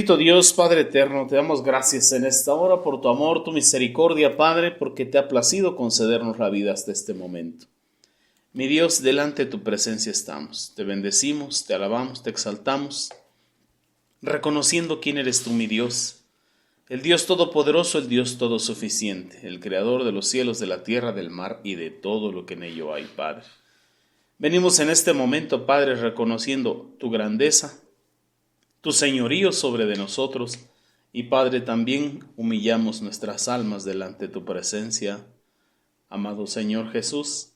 Bendito Dios, Padre eterno, te damos gracias en esta hora por tu amor, tu misericordia, Padre, porque te ha placido concedernos la vida hasta este momento. Mi Dios, delante de tu presencia estamos. Te bendecimos, te alabamos, te exaltamos, reconociendo quién eres tú, mi Dios, el Dios todopoderoso, el Dios todosuficiente, el creador de los cielos, de la tierra, del mar y de todo lo que en ello hay, Padre. Venimos en este momento, Padre, reconociendo tu grandeza, tu señorío sobre de nosotros, y Padre, también humillamos nuestras almas delante de tu presencia, amado Señor Jesús.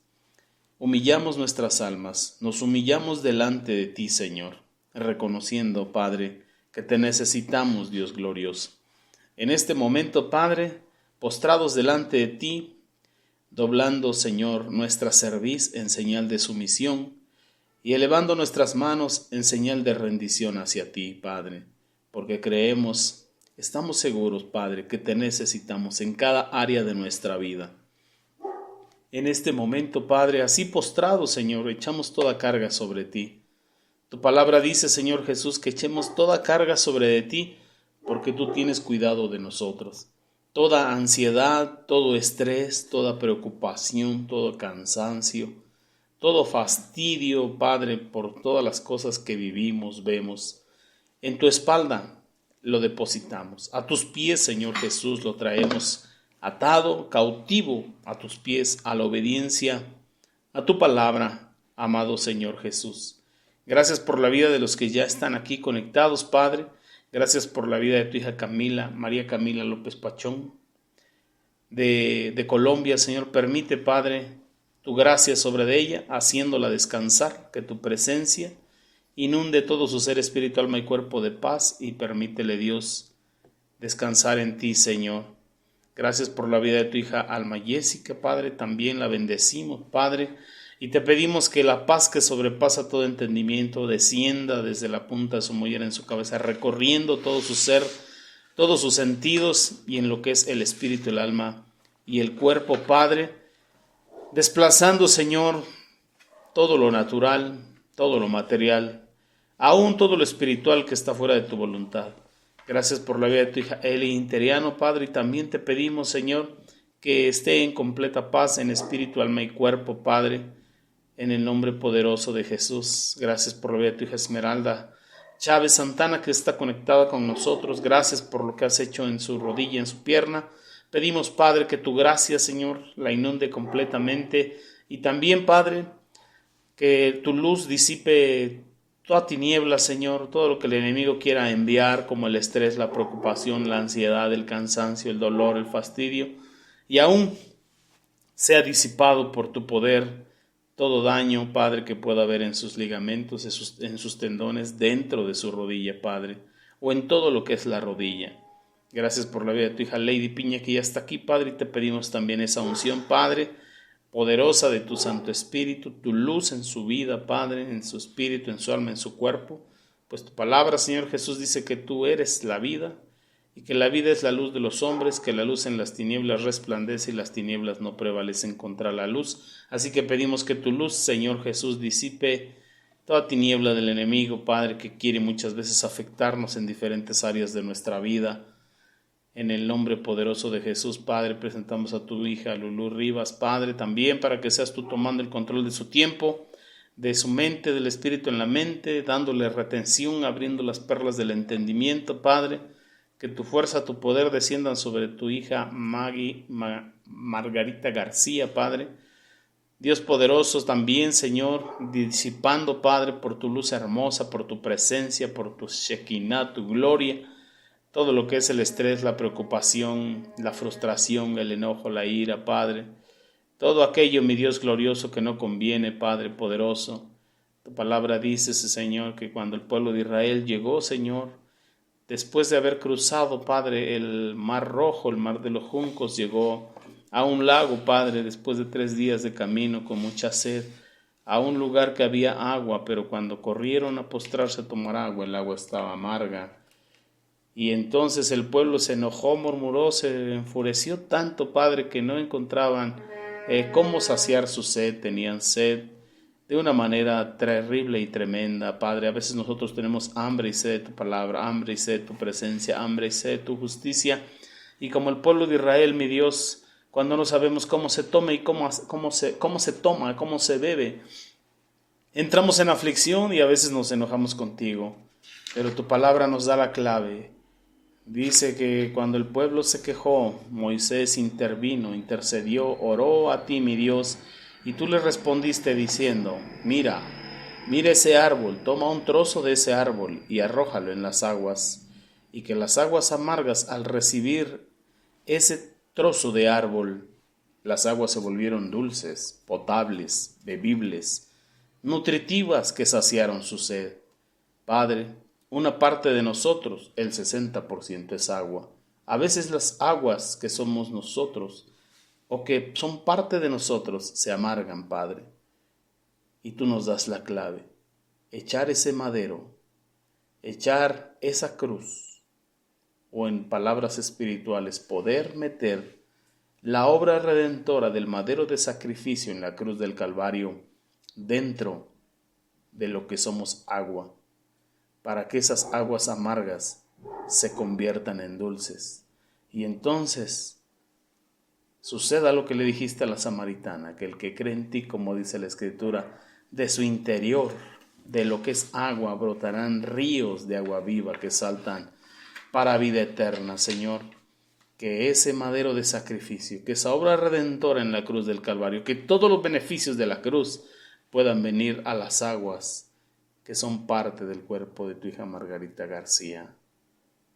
Humillamos nuestras almas, nos humillamos delante de ti, Señor, reconociendo, Padre, que te necesitamos, Dios glorioso. En este momento, Padre, postrados delante de ti, doblando, Señor, nuestra cerviz en señal de sumisión y elevando nuestras manos en señal de rendición hacia ti, Padre, porque creemos, estamos seguros, Padre, que te necesitamos en cada área de nuestra vida. En este momento, Padre, así postrados, Señor, echamos toda carga sobre ti. Tu palabra dice, Señor Jesús, que echemos toda carga sobre de ti, porque tú tienes cuidado de nosotros. Toda ansiedad, todo estrés, toda preocupación, todo cansancio, todo fastidio, Padre, por todas las cosas que vivimos, vemos, en tu espalda lo depositamos. A tus pies, Señor Jesús, lo traemos atado, cautivo a tus pies, a la obediencia, a tu palabra, amado Señor Jesús. Gracias por la vida de los que ya están aquí conectados, Padre. Gracias por la vida de tu hija Camila, María Camila López Pachón, de Colombia. Señor, permite, Padre, tu gracia sobre de ella, haciéndola descansar, que tu presencia inunde todo su ser espiritual, alma y cuerpo de paz, y permítele, Dios, descansar en ti, Señor. Gracias por la vida de tu hija Alma Jessica, Padre, también la bendecimos, Padre, y te pedimos que la paz que sobrepasa todo entendimiento descienda desde la punta de su mollera en su cabeza, recorriendo todo su ser, todos sus sentidos y en lo que es el espíritu, el alma y el cuerpo, Padre, desplazando, Señor, todo lo natural, todo lo material, aún todo lo espiritual que está fuera de tu voluntad. Gracias por la vida de tu hija Eli Interiano, Padre, y también te pedimos, Señor, que esté en completa paz en espíritu, alma y cuerpo, Padre, en el nombre poderoso de Jesús. Gracias por la vida de tu hija Esmeralda Chávez Santana, que está conectada con nosotros. Gracias por lo que has hecho en su rodilla, en su pierna. Pedimos, Padre, que tu gracia, Señor, la inunde completamente, y también, Padre, que tu luz disipe toda tiniebla, Señor, todo lo que el enemigo quiera enviar, como el estrés, la preocupación, la ansiedad, el cansancio, el dolor, el fastidio, y aún sea disipado por tu poder todo daño, Padre, que pueda haber en sus ligamentos, en sus tendones, dentro de su rodilla, Padre, o en todo lo que es la rodilla. Gracias por la vida de tu hija Lady Piña, que ya está aquí, Padre, y te pedimos también esa unción, Padre, poderosa de tu Santo Espíritu, tu luz en su vida, Padre, en su espíritu, en su alma, en su cuerpo, pues tu palabra, Señor Jesús, dice que tú eres la vida, y que la vida es la luz de los hombres, que la luz en las tinieblas resplandece y las tinieblas no prevalecen contra la luz. Así que pedimos que tu luz, Señor Jesús, disipe toda tiniebla del enemigo, Padre, que quiere muchas veces afectarnos en diferentes áreas de nuestra vida. En el nombre poderoso de Jesús, Padre, presentamos a tu hija Lulú Rivas, Padre, también para que seas tú tomando el control de su tiempo, de su mente, del espíritu en la mente, dándole retención, abriendo las perlas del entendimiento, Padre, que tu fuerza, tu poder desciendan sobre tu hija Margarita García, Padre. Dios poderoso también, Señor, disipando, Padre, por tu luz hermosa, por tu presencia, por tu Shekinah, tu gloria, todo lo que es el estrés, la preocupación, la frustración, el enojo, la ira, Padre. Todo aquello, mi Dios glorioso, que no conviene, Padre poderoso. Tu palabra dice, Señor, que cuando el pueblo de Israel llegó, Señor, después de haber cruzado, Padre, el mar rojo, el mar de los juncos, llegó a un lago, Padre, después de 3 días de camino con mucha sed, a un lugar que había agua, pero cuando corrieron a postrarse a tomar agua, el agua estaba amarga. Y entonces el pueblo se enojó, murmuró, se enfureció tanto, Padre, que no encontraban cómo saciar su sed, tenían sed. de una manera terrible y tremenda, Padre. A veces nosotros tenemos hambre y sed de tu palabra, hambre y sed de tu presencia, hambre y sed de tu justicia. Y como el pueblo de Israel, mi Dios, cuando no sabemos cómo se toma y cómo se bebe, entramos en aflicción y a veces nos enojamos contigo. Pero tu palabra nos da la clave. Dice que cuando el pueblo se quejó, Moisés intervino, intercedió, oró a ti, mi Dios, y tú le respondiste diciendo: mira ese árbol, toma un trozo de ese árbol y arrójalo en las aguas, y que las aguas amargas, al recibir ese trozo de árbol, las aguas se volvieron dulces, potables, bebibles, nutritivas, que saciaron su sed. Padre, una parte de nosotros, el 60% es agua. A veces las aguas que somos nosotros o que son parte de nosotros se amargan, Padre. Y tú nos das la clave: echar ese madero, echar esa cruz, o en palabras espirituales, poder meter la obra redentora del madero de sacrificio en la cruz del Calvario dentro de lo que somos agua, para que esas aguas amargas se conviertan en dulces. Y entonces suceda lo que le dijiste a la samaritana, que el que cree en ti, como dice la Escritura, de su interior, de lo que es agua, brotarán ríos de agua viva que saltan para vida eterna, Señor. Que ese madero de sacrificio, que esa obra redentora en la cruz del Calvario, que todos los beneficios de la cruz puedan venir a las aguas que son parte del cuerpo de tu hija Margarita García.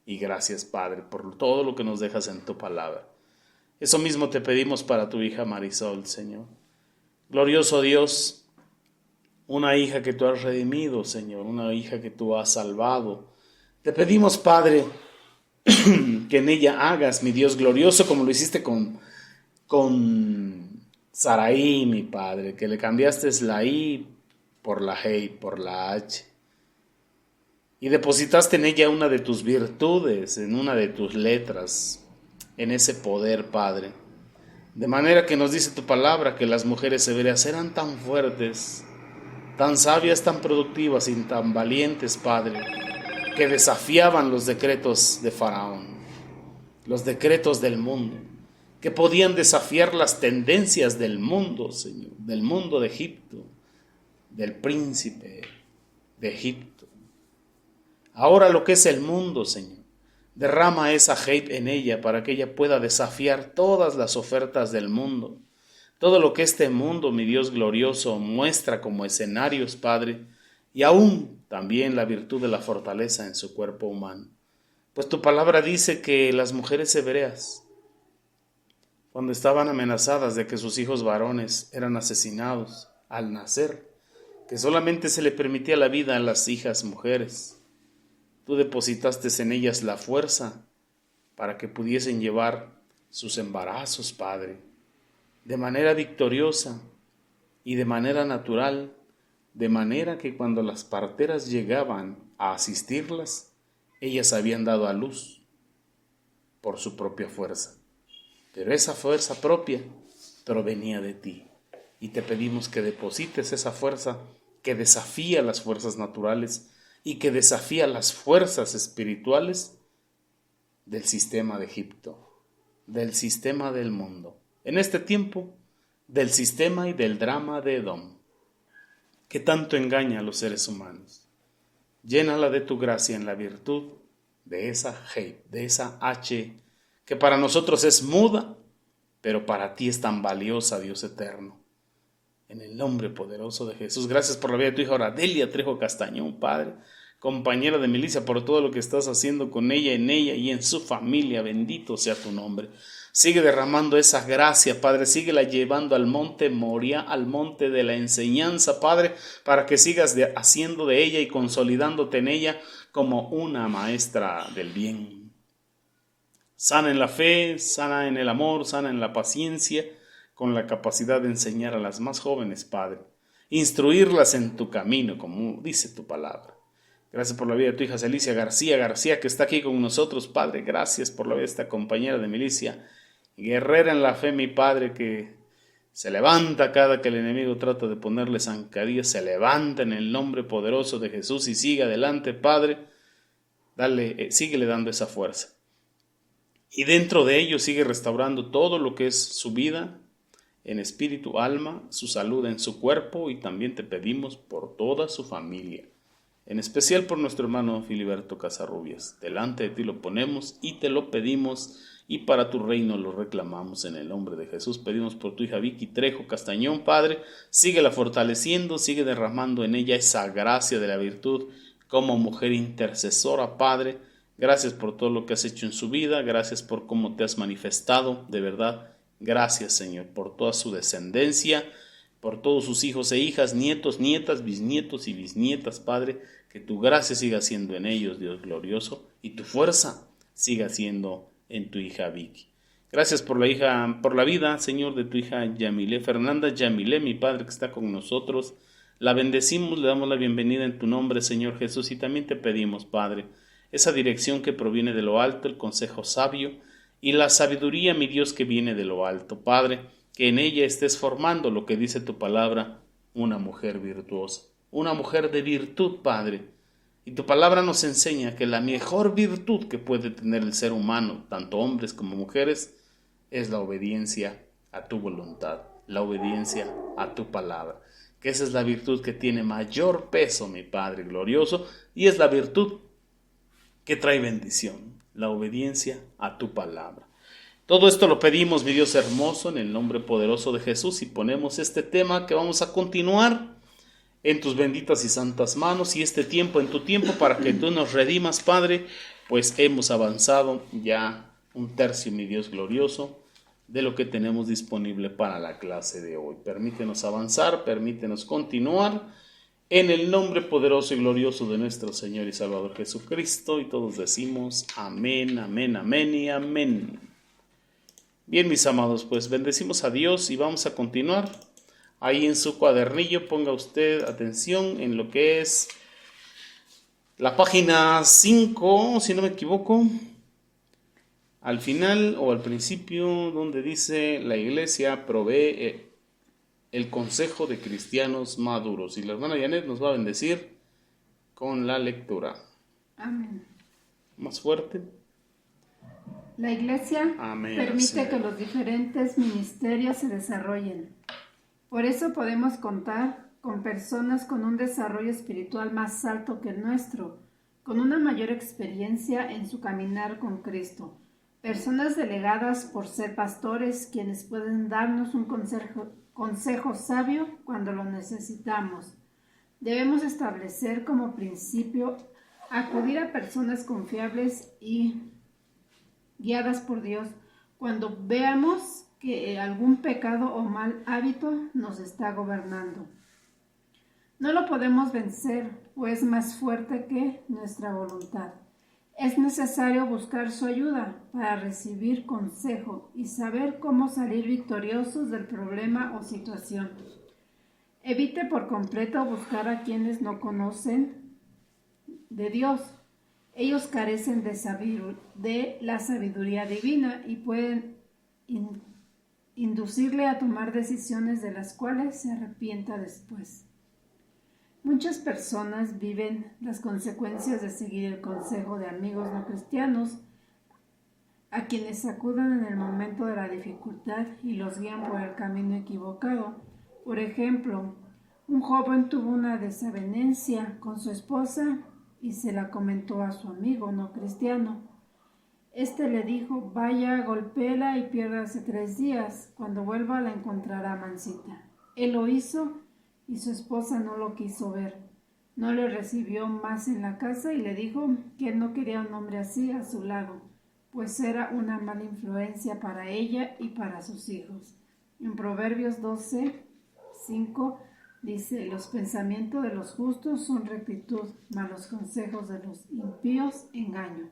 Y gracias, Padre, por todo lo que nos dejas en tu palabra. Eso mismo te pedimos para tu hija Marisol, Señor. Glorioso Dios, una hija que tú has redimido, Señor, una hija que tú has salvado. Te pedimos, Padre, que en ella hagas, mi Dios glorioso, como lo hiciste con Saraí, mi Padre, que le cambiaste la I por la G, por la H, y depositaste en ella una de tus virtudes, en una de tus letras, en ese poder, Padre. De manera que nos dice tu palabra que las mujeres hebreas eran tan fuertes, tan sabias, tan productivas y tan valientes, Padre, que desafiaban los decretos de Faraón, los decretos del mundo, que podían desafiar las tendencias del mundo, Señor, del mundo de Egipto, del príncipe de Egipto. Ahora lo que es el mundo, Señor, derrama esa hate en ella para que ella pueda desafiar todas las ofertas del mundo. Todo lo que este mundo, mi Dios glorioso, muestra como escenarios, Padre, y aún también la virtud de la fortaleza en su cuerpo humano. Pues tu palabra dice que las mujeres hebreas, cuando estaban amenazadas de que sus hijos varones eran asesinados al nacer, que solamente se le permitía la vida a las hijas mujeres, tú depositaste en ellas la fuerza para que pudiesen llevar sus embarazos, Padre, de manera victoriosa y de manera natural, de manera que cuando las parteras llegaban a asistirlas, ellas habían dado a luz por su propia fuerza. Pero esa fuerza propia provenía de ti, y te pedimos que deposites esa fuerza que desafía las fuerzas naturales y que desafía las fuerzas espirituales del sistema de Egipto, del sistema del mundo. En este tiempo, del sistema y del drama de Edom, que tanto engaña a los seres humanos. Llénala de tu gracia en la virtud de esa G, de esa H, que para nosotros es muda, pero para ti es tan valiosa, Dios eterno. En el nombre poderoso de Jesús, gracias por la vida de tu hija Oradelia Trejo Castañón, Padre, compañera de milicia, por todo lo que estás haciendo con ella, en ella y en su familia. Bendito sea tu nombre. Sigue derramando esa gracia, Padre, síguela llevando al monte Moria, al monte de la enseñanza, Padre, para que sigas haciendo de ella y consolidándote en ella como una maestra del bien. Sana en la fe, sana en el amor, sana en la paciencia, con la capacidad de enseñar a las más jóvenes, Padre, instruirlas en tu camino, como dice tu palabra. Gracias por la vida de tu hija Celicia García, que está aquí con nosotros, Padre. Gracias por la vida de esta compañera de milicia, guerrera en la fe, mi Padre, que Se levanta cada que el enemigo trata de ponerle zancadillas, se levanta en el nombre poderoso de Jesús y sigue adelante, Padre. Síguele dando esa fuerza. Y dentro de ello sigue restaurando todo lo que es su vida, en espíritu, alma, su salud en su cuerpo, y también te pedimos por toda su familia, en especial por nuestro hermano Filiberto Casarrubias. Delante de ti lo ponemos y te lo pedimos, y para tu reino lo reclamamos en el nombre de Jesús. Pedimos por tu hija Vicky Trejo Castañón, Padre, síguela fortaleciendo, sigue derramando en ella esa gracia de la virtud como mujer intercesora, Padre. Gracias por todo lo que has hecho en su vida, gracias por cómo te has manifestado, de verdad. Gracias, Señor, por toda su descendencia, por todos sus hijos e hijas, nietos, nietas, bisnietos y bisnietas, Padre, que tu gracia siga siendo en ellos, Dios glorioso, y tu fuerza siga siendo en tu hija Vicky. Gracias por la vida, Señor, de tu hija Yamile Fernanda Yamile, mi Padre, que está con nosotros. La bendecimos, le damos la bienvenida en tu nombre, Señor Jesús, y también te pedimos, Padre, esa dirección que proviene de lo alto, el consejo sabio y la sabiduría, mi Dios, que viene de lo alto. Padre, que en ella estés formando lo que dice tu palabra, una mujer virtuosa, una mujer de virtud, Padre. Y tu palabra nos enseña que la mejor virtud que puede tener el ser humano, tanto hombres como mujeres, es la obediencia a tu voluntad, la obediencia a tu palabra. Que esa es la virtud que tiene mayor peso, mi Padre glorioso, y es la virtud que trae bendición, la obediencia a tu palabra. Todo esto lo pedimos, mi Dios hermoso, en el nombre poderoso de Jesús, y ponemos este tema que vamos a continuar en tus benditas y santas manos, y este tiempo en tu tiempo, para que tú nos redimas, Padre, pues hemos avanzado ya un tercio, mi Dios glorioso, de lo que tenemos disponible para la clase de hoy. Permítenos avanzar, permítenos continuar, en el nombre poderoso y glorioso de nuestro Señor y Salvador Jesucristo, y todos decimos amén, amén, amén y amén. Bien, mis amados, pues bendecimos a Dios y vamos a continuar. Ahí en su cuadernillo ponga usted atención en lo que es la página 5, si no me equivoco, al final o al principio, donde dice: la iglesia provee el consejo de cristianos maduros. Y la hermana Janet nos va a bendecir con la lectura. Amén. Más fuerte. La iglesia Amén, permite Señor, que los diferentes ministerios se desarrollen. Por eso podemos contar con personas con un desarrollo espiritual más alto que el nuestro, con una mayor experiencia en su caminar con Cristo. Personas delegadas por ser pastores, quienes pueden darnos un consejo sabio cuando lo necesitamos. Debemos establecer como principio acudir a personas confiables y guiadas por Dios cuando veamos que algún pecado o mal hábito nos está gobernando. No lo podemos vencer, pues es más fuerte que nuestra voluntad. Es necesario buscar su ayuda para recibir consejo y saber cómo salir victoriosos del problema o situación. Evite por completo buscar a quienes no conocen de Dios. Ellos carecen de la sabiduría divina y pueden inducirle a tomar decisiones de las cuales se arrepienta después. Muchas personas viven las consecuencias de seguir el consejo de amigos no cristianos, a quienes acuden en el momento de la dificultad y los guían por el camino equivocado. Por ejemplo, un joven tuvo una desavenencia con su esposa y se la comentó a su amigo no cristiano. Este le dijo: vaya, golpéela y piérdase 3 días. Cuando vuelva la encontrará mansita. Él lo hizo y su esposa no lo quiso ver. No le recibió más en la casa y le dijo que él no quería un hombre así a su lado, pues era una mala influencia para ella y para sus hijos. En Proverbios 12:5 dice: los pensamientos de los justos son rectitud, mas los consejos de los impíos engaño.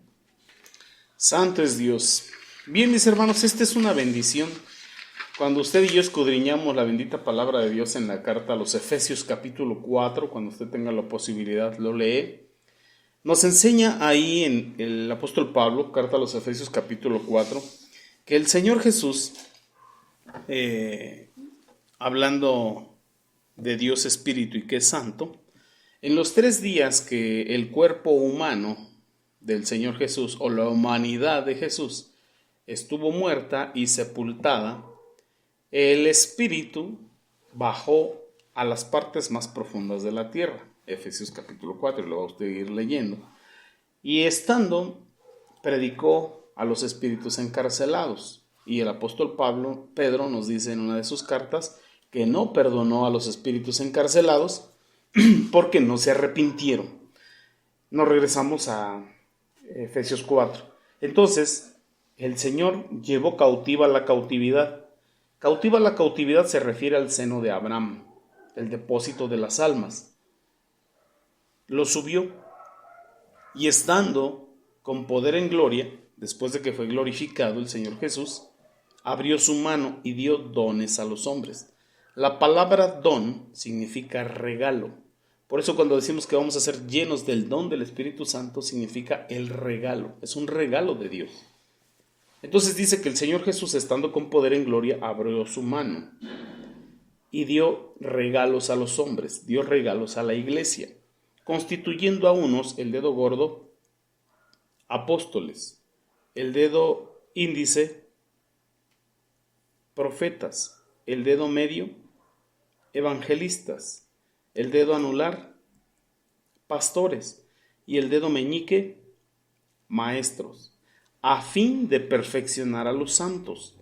Santo es Dios. Bien, mis hermanos, esta es una bendición. Cuando usted y yo escudriñamos la bendita palabra de Dios en la carta a los Efesios capítulo 4, cuando usted tenga la posibilidad lo lee, nos enseña ahí en el apóstol Pablo, carta a los Efesios capítulo 4, que el Señor Jesús hablando de Dios Espíritu y que es Santo, en los 3 días que el cuerpo humano del Señor Jesús o la humanidad de Jesús estuvo muerta y sepultada, el Espíritu bajó a las partes más profundas de la tierra. Efesios capítulo 4, lo va a usted ir leyendo. Y estando, predicó a los espíritus encarcelados. Y el apóstol Pedro nos dice en una de sus cartas que no perdonó a los espíritus encarcelados porque no se arrepintieron. Nos regresamos a Efesios 4. Entonces, el Señor llevó cautiva la cautividad. Cautiva la cautividad se refiere al seno de Abraham, el depósito de las almas. Lo subió y estando con poder en gloria, después de que fue glorificado el Señor Jesús, abrió su mano y dio dones a los hombres. La palabra don significa regalo. Por eso cuando decimos que vamos a ser llenos del don del Espíritu Santo, significa el regalo. Es un regalo de Dios. Entonces dice que el Señor Jesús, estando con poder en gloria, abrió su mano y dio regalos a los hombres, dio regalos a la iglesia, constituyendo a unos el dedo gordo, apóstoles, el dedo índice, profetas, el dedo medio, evangelistas, el dedo anular, pastores, y el dedo meñique, maestros, a fin de perfeccionar a los santos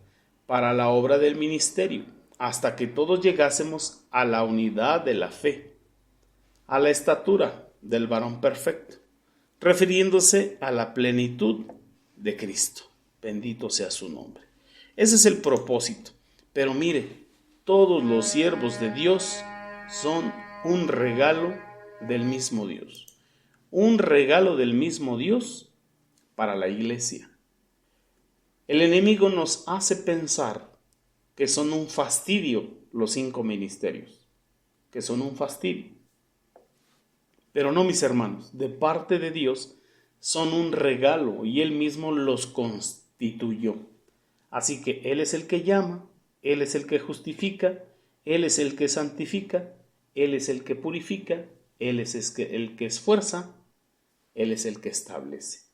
para la obra del ministerio, hasta que todos llegásemos a la unidad de la fe, a la estatura del varón perfecto, refiriéndose a la plenitud de Cristo. Bendito sea su nombre. Ese es el propósito. Pero mire, todos los siervos de Dios son un regalo del mismo Dios. Un regalo del mismo Dios para la iglesia. El enemigo nos hace pensar que son un fastidio los 5 ministerios, que son un fastidio. Pero no, mis hermanos, de parte de Dios son un regalo y Él mismo los constituyó. Así que Él es el que llama, Él es el que justifica, Él es el que santifica, Él es el que purifica, Él es el que esfuerza, Él es el que establece.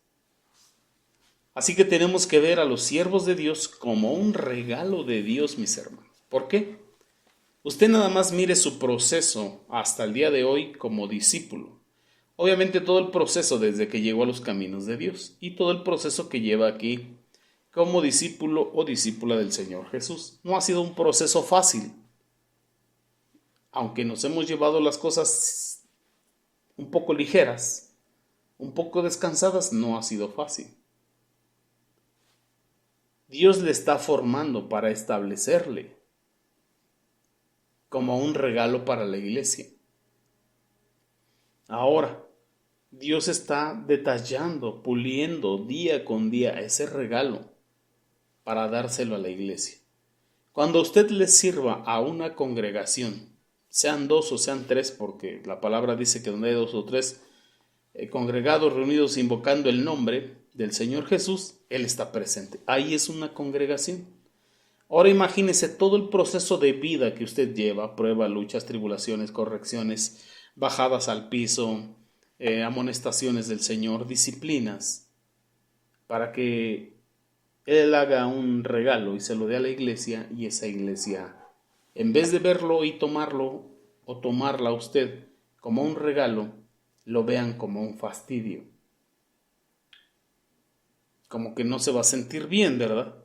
Así que tenemos que ver a los siervos de Dios como un regalo de Dios, mis hermanos. ¿Por qué? Usted nada más mire su proceso hasta el día de hoy como discípulo. Obviamente todo el proceso desde que llegó a los caminos de Dios y todo el proceso que lleva aquí como discípulo o discípula del Señor Jesús. No ha sido un proceso fácil. Aunque nos hemos llevado las cosas un poco ligeras, un poco descansadas, no ha sido fácil. Dios le está formando para establecerle como un regalo para la iglesia. Ahora, Dios está detallando, puliendo día con día ese regalo para dárselo a la iglesia. Cuando usted le sirva a una congregación, sean 2 o sean 3, porque la palabra dice que donde hay 2 o 3 congregados, reunidos, invocando el nombre del Señor Jesús, Él está presente. Ahí es una congregación. Ahora imagínese todo el proceso de vida que usted lleva, pruebas, luchas, tribulaciones, correcciones, bajadas al piso, amonestaciones del Señor, disciplinas, para que Él haga un regalo y se lo dé a la iglesia, y esa iglesia, en vez de verlo y tomarlo o tomarla a usted como un regalo, lo vean como un fastidio. Como que no se va a sentir bien, ¿verdad?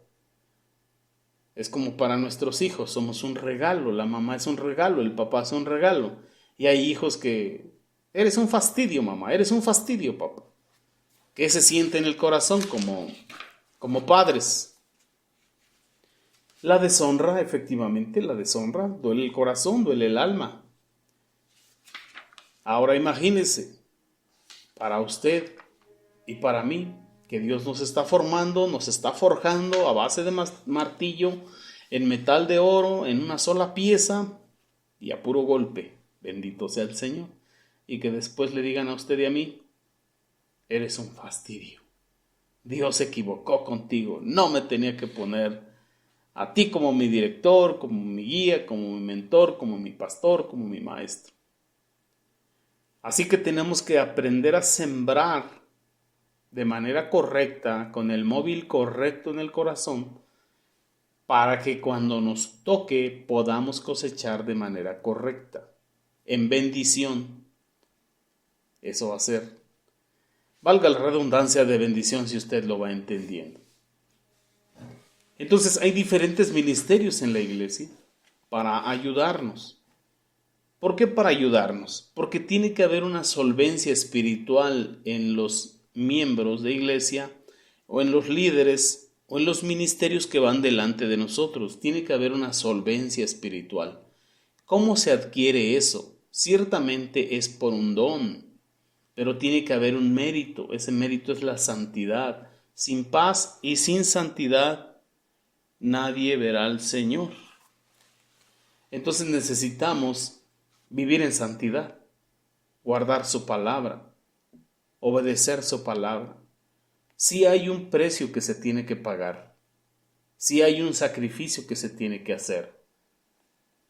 Es como para nuestros hijos, somos un regalo, la mamá es un regalo, el papá es un regalo. Y hay hijos que, eres un fastidio, mamá, eres un fastidio, papá. Que se siente en el corazón como padres. La deshonra, efectivamente, la deshonra, duele el corazón, duele el alma. Ahora imagínese, para usted y para mí, que Dios nos está formando, nos está forjando a base de martillo, en metal de oro, en una sola pieza y a puro golpe. Bendito sea el Señor. Y que después le digan a usted y a mí, eres un fastidio. Dios se equivocó contigo, no me tenía que poner a ti como mi director, como mi guía, como mi mentor, como mi pastor, como mi maestro. Así que tenemos que aprender a sembrar de manera correcta, con el móvil correcto en el corazón, para que cuando nos toque podamos cosechar de manera correcta, en bendición. Eso va a ser, valga la redundancia, de bendición si usted lo va entendiendo. Entonces hay diferentes ministerios en la iglesia para ayudarnos. ¿Por qué para ayudarnos? Porque tiene que haber una solvencia espiritual en los miembros de iglesia o en los líderes o en los ministerios que van delante de nosotros. Tiene que haber una solvencia espiritual. ¿Cómo se adquiere eso? Ciertamente es por un don, pero tiene que haber un mérito. Ese mérito es la santidad. Sin paz y sin santidad nadie verá al Señor. Entonces necesitamos vivir en santidad, guardar su palabra, obedecer su palabra. Sí hay un precio que se tiene que pagar, sí hay un sacrificio que se tiene que hacer,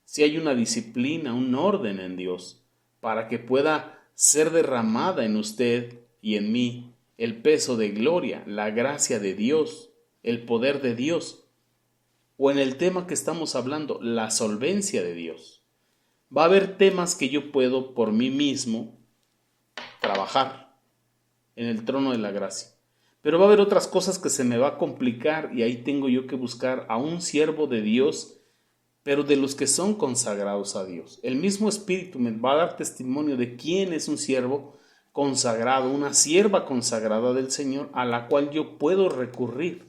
sí hay una disciplina, un orden en Dios, para que pueda ser derramada en usted y en mí el peso de gloria, la gracia de Dios, el poder de Dios, o en el tema que estamos hablando, la solvencia de Dios. Va a haber temas que yo puedo por mí mismo trabajar en el trono de la gracia. Pero va a haber otras cosas que se me va a complicar y ahí tengo yo que buscar a un siervo de Dios, pero de los que son consagrados a Dios. El mismo Espíritu me va a dar testimonio de quién es un siervo consagrado, una sierva consagrada del Señor a la cual yo puedo recurrir.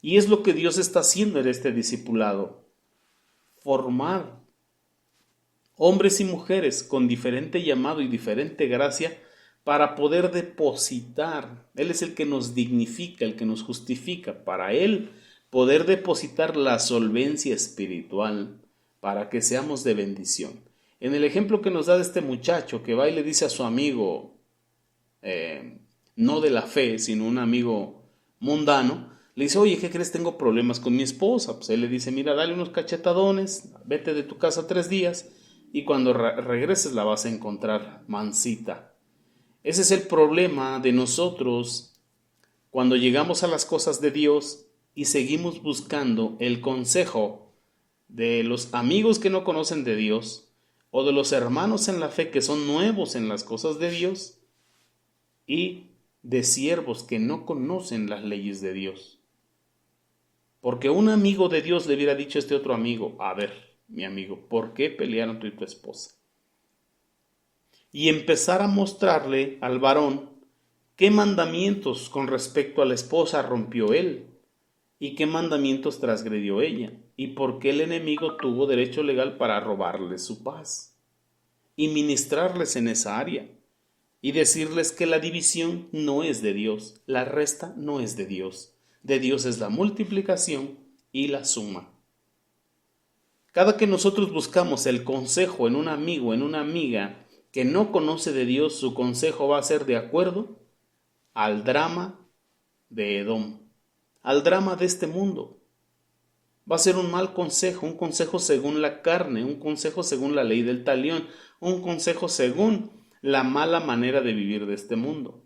Y es lo que Dios está haciendo en este discipulado. Formar hombres y mujeres con diferente llamado y diferente gracia para poder depositar. Él es el que nos dignifica, el que nos justifica. Para Él poder depositar la solvencia espiritual para que seamos de bendición. En el ejemplo que nos da de este muchacho que va y le dice a su amigo, no de la fe, sino un amigo mundano, le dice, oye, ¿qué crees? Tengo problemas con mi esposa. Pues él le dice, mira, dale unos cachetadones, vete de tu casa 3 días y cuando regreses la vas a encontrar mansita. Ese es el problema de nosotros cuando llegamos a las cosas de Dios y seguimos buscando el consejo de los amigos que no conocen de Dios o de los hermanos en la fe que son nuevos en las cosas de Dios y de siervos que no conocen las leyes de Dios. Porque un amigo de Dios le hubiera dicho a este otro amigo, a ver, mi amigo, ¿por qué pelearon tú y tu esposa? Y empezar a mostrarle al varón qué mandamientos con respecto a la esposa rompió él y qué mandamientos transgredió ella y por qué el enemigo tuvo derecho legal para robarle su paz y ministrarles en esa área y decirles que la división no es de Dios, la resta no es de Dios es la multiplicación y la suma. Cada que nosotros buscamos el consejo en un amigo, en una amiga que no conoce de Dios, su consejo va a ser de acuerdo al drama de Edom, al drama de este mundo. Va a ser un mal consejo, un consejo según la carne, un consejo según la ley del talión, un consejo según la mala manera de vivir de este mundo.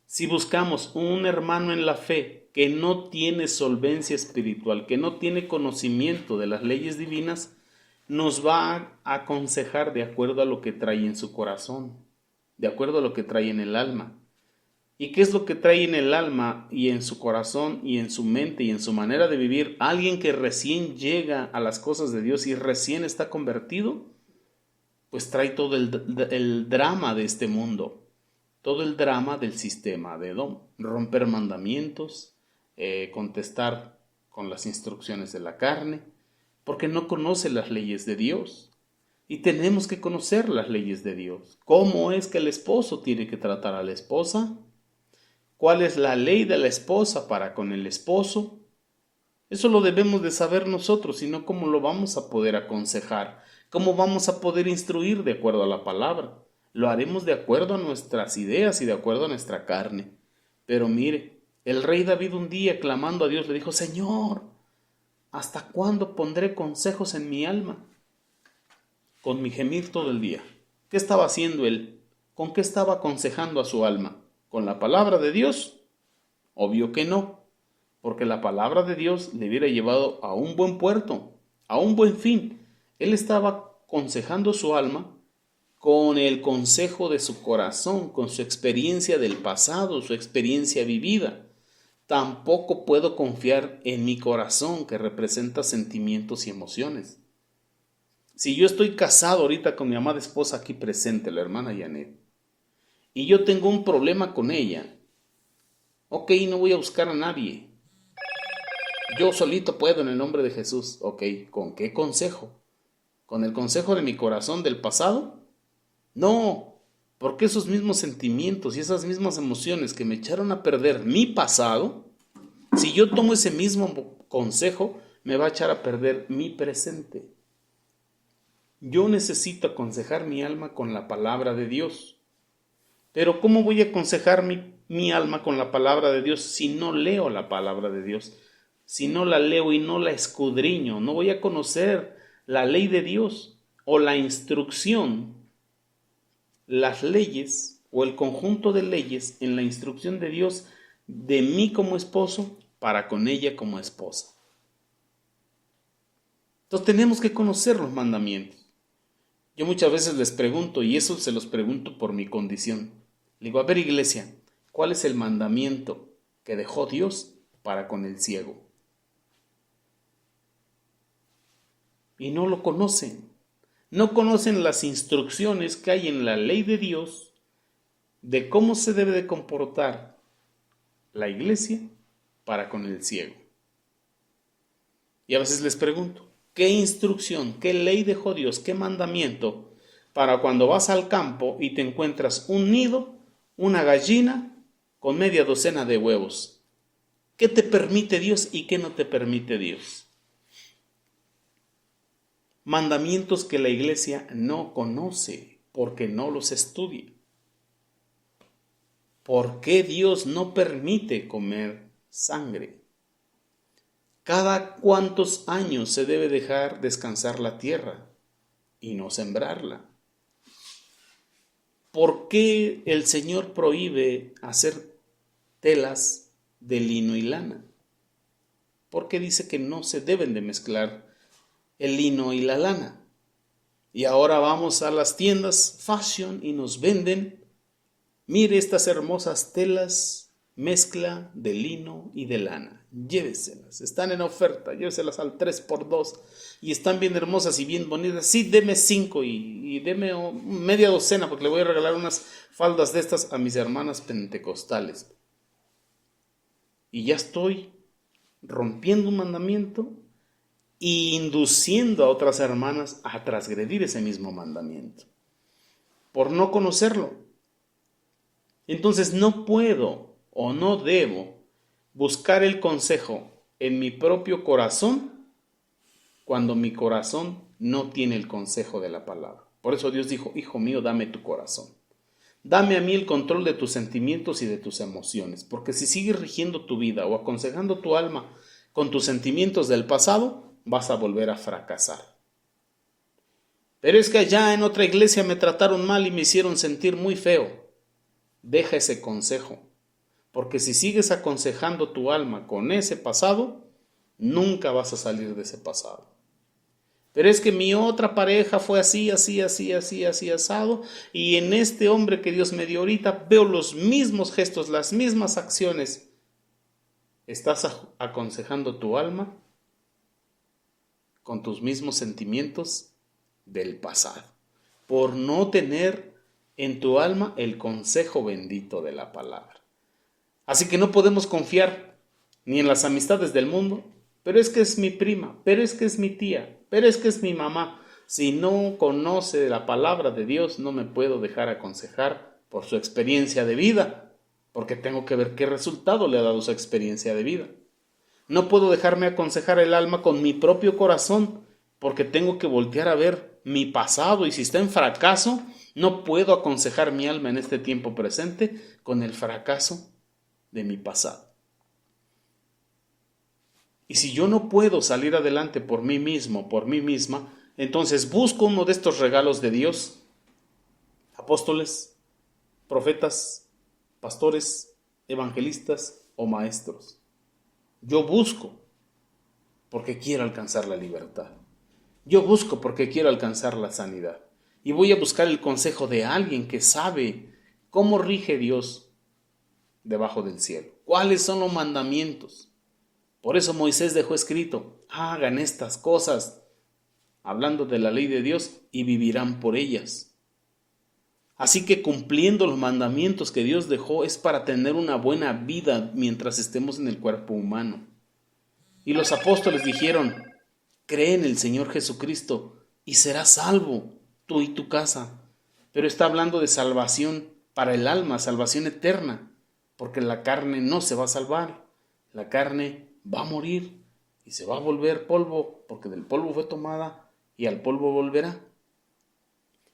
Si buscamos un hermano en la fe que no tiene solvencia espiritual, que no tiene conocimiento de las leyes divinas, nos va a aconsejar de acuerdo a lo que trae en su corazón, de acuerdo a lo que trae en el alma. ¿Y qué es lo que trae en el alma y en su corazón y en su mente y en su manera de vivir alguien que recién llega a las cosas de Dios y recién está convertido? Pues trae todo el drama de este mundo. Todo el drama del sistema de Edom, romper mandamientos, contestar con las instrucciones de la carne, porque no conoce las leyes de Dios. Y tenemos que conocer las leyes de Dios. ¿Cómo es que el esposo tiene que tratar a la esposa? ¿Cuál es la ley de la esposa para con el esposo? Eso lo debemos de saber nosotros, si no, ¿cómo lo vamos a poder aconsejar? ¿Cómo vamos a poder instruir de acuerdo a la palabra? Lo haremos de acuerdo a nuestras ideas y de acuerdo a nuestra carne. Pero mire, El rey David un día, clamando a Dios, le dijo: Señor, ¿hasta cuándo pondré consejos en mi alma? Con mi gemir todo el día. ¿Qué estaba haciendo él? ¿Con qué estaba aconsejando a su alma? ¿Con la palabra de Dios? Obvio que no, porque la palabra de Dios le hubiera llevado a un buen puerto, a un buen fin. Él estaba aconsejando su alma con el consejo de su corazón, con su experiencia del pasado, su experiencia vivida. Tampoco puedo confiar en mi corazón, que representa sentimientos y emociones. Si yo estoy casado ahorita con mi amada esposa aquí presente, la hermana Janet, y yo tengo un problema con ella, ok, no voy a buscar a nadie. Yo solito puedo en el nombre de Jesús. Ok, ¿con qué consejo? ¿Con el consejo de mi corazón del pasado? No, porque esos mismos sentimientos y esas mismas emociones que me echaron a perder mi pasado, si yo tomo ese mismo consejo, me va a echar a perder mi presente. Yo necesito aconsejar mi alma con la palabra de Dios. Pero ¿cómo voy a aconsejar mi alma con la palabra de Dios si no leo la palabra de Dios? Si no la leo y no la escudriño, no voy a conocer la ley de Dios o la instrucción, las leyes o el conjunto de leyes en la instrucción de Dios de mí como esposo para con ella como esposa. Entonces tenemos que conocer los mandamientos. Yo muchas veces les pregunto, y eso se los pregunto por mi condición. Le digo: a ver, iglesia, ¿cuál es el mandamiento que dejó Dios para con el ciego? Y no lo conocen. No conocen las instrucciones que hay en la ley de Dios de cómo se debe de comportar la iglesia para con el ciego. Y a veces les pregunto: ¿qué instrucción, qué ley dejó Dios, qué mandamiento para cuando vas al campo y te encuentras un nido, una gallina con media docena de huevos? ¿Qué te permite Dios y qué no te permite Dios? Mandamientos que la iglesia no conoce porque no los estudia. ¿Por qué Dios no permite comer sangre? ¿Cada cuántos años se debe dejar descansar la tierra y no sembrarla? ¿Por qué el Señor prohíbe hacer telas de lino y lana? Porque dice que no se deben de mezclar el lino y la lana. Y ahora vamos a las tiendas fashion y nos venden: mire estas hermosas telas, mezcla de lino y de lana, lléveselas, están en oferta, lléveselas al 3x2 y están bien hermosas y bien bonitas. Sí, deme 5 y deme media docena, porque le voy a regalar unas faldas de estas a mis hermanas pentecostales. Y ya estoy rompiendo un mandamiento e induciendo a otras hermanas a transgredir ese mismo mandamiento por no conocerlo. Entonces no puedo o no debo buscar el consejo en mi propio corazón cuando mi corazón no tiene el consejo de la palabra. Por eso Dios dijo: hijo mío, dame tu corazón. Dame a mí el control de tus sentimientos y de tus emociones, porque si sigues rigiendo tu vida o aconsejando tu alma con tus sentimientos del pasado, vas a volver a fracasar. Pero es que allá en otra iglesia me trataron mal y me hicieron sentir muy feo. Deja ese consejo, porque si sigues aconsejando tu alma con ese pasado, nunca vas a salir de ese pasado. Pero es que mi otra pareja fue así, asado, y en este hombre que Dios me dio ahorita veo los mismos gestos, las mismas acciones. Estás aconsejando tu alma con tus mismos sentimientos del pasado, por no tener en tu alma el consejo bendito de la palabra. Así que no podemos confiar ni en las amistades del mundo. Pero es que es mi prima, pero es que es mi tía, pero es que es mi mamá. Si no conoce la palabra de Dios, no me puedo dejar aconsejar por su experiencia de vida, porque tengo que ver qué resultado le ha dado su experiencia de vida. No puedo dejarme aconsejar el alma con mi propio corazón, porque tengo que voltear a ver mi pasado, y si está en fracaso, no puedo aconsejar mi alma en este tiempo presente con el fracaso de mi pasado. Y si yo no puedo salir adelante por mí mismo, por mí misma, entonces busco uno de estos regalos de Dios, apóstoles, profetas, pastores, evangelistas o maestros. Yo busco porque quiero alcanzar la libertad. Yo busco porque quiero alcanzar la sanidad. Y voy a buscar el consejo de alguien que sabe cómo rige Dios debajo del cielo. ¿Cuáles son los mandamientos? Por eso Moisés dejó escrito, hagan estas cosas, hablando de la ley de Dios, y vivirán por ellas. Así que cumpliendo los mandamientos que Dios dejó es para tener una buena vida mientras estemos en el cuerpo humano. Y los apóstoles dijeron, cree en el Señor Jesucristo y serás salvo, tú y tu casa. Pero está hablando de salvación para el alma, salvación eterna, porque la carne no se va a salvar, la carne va a morir y se va a volver polvo, porque del polvo fue tomada y al polvo volverá.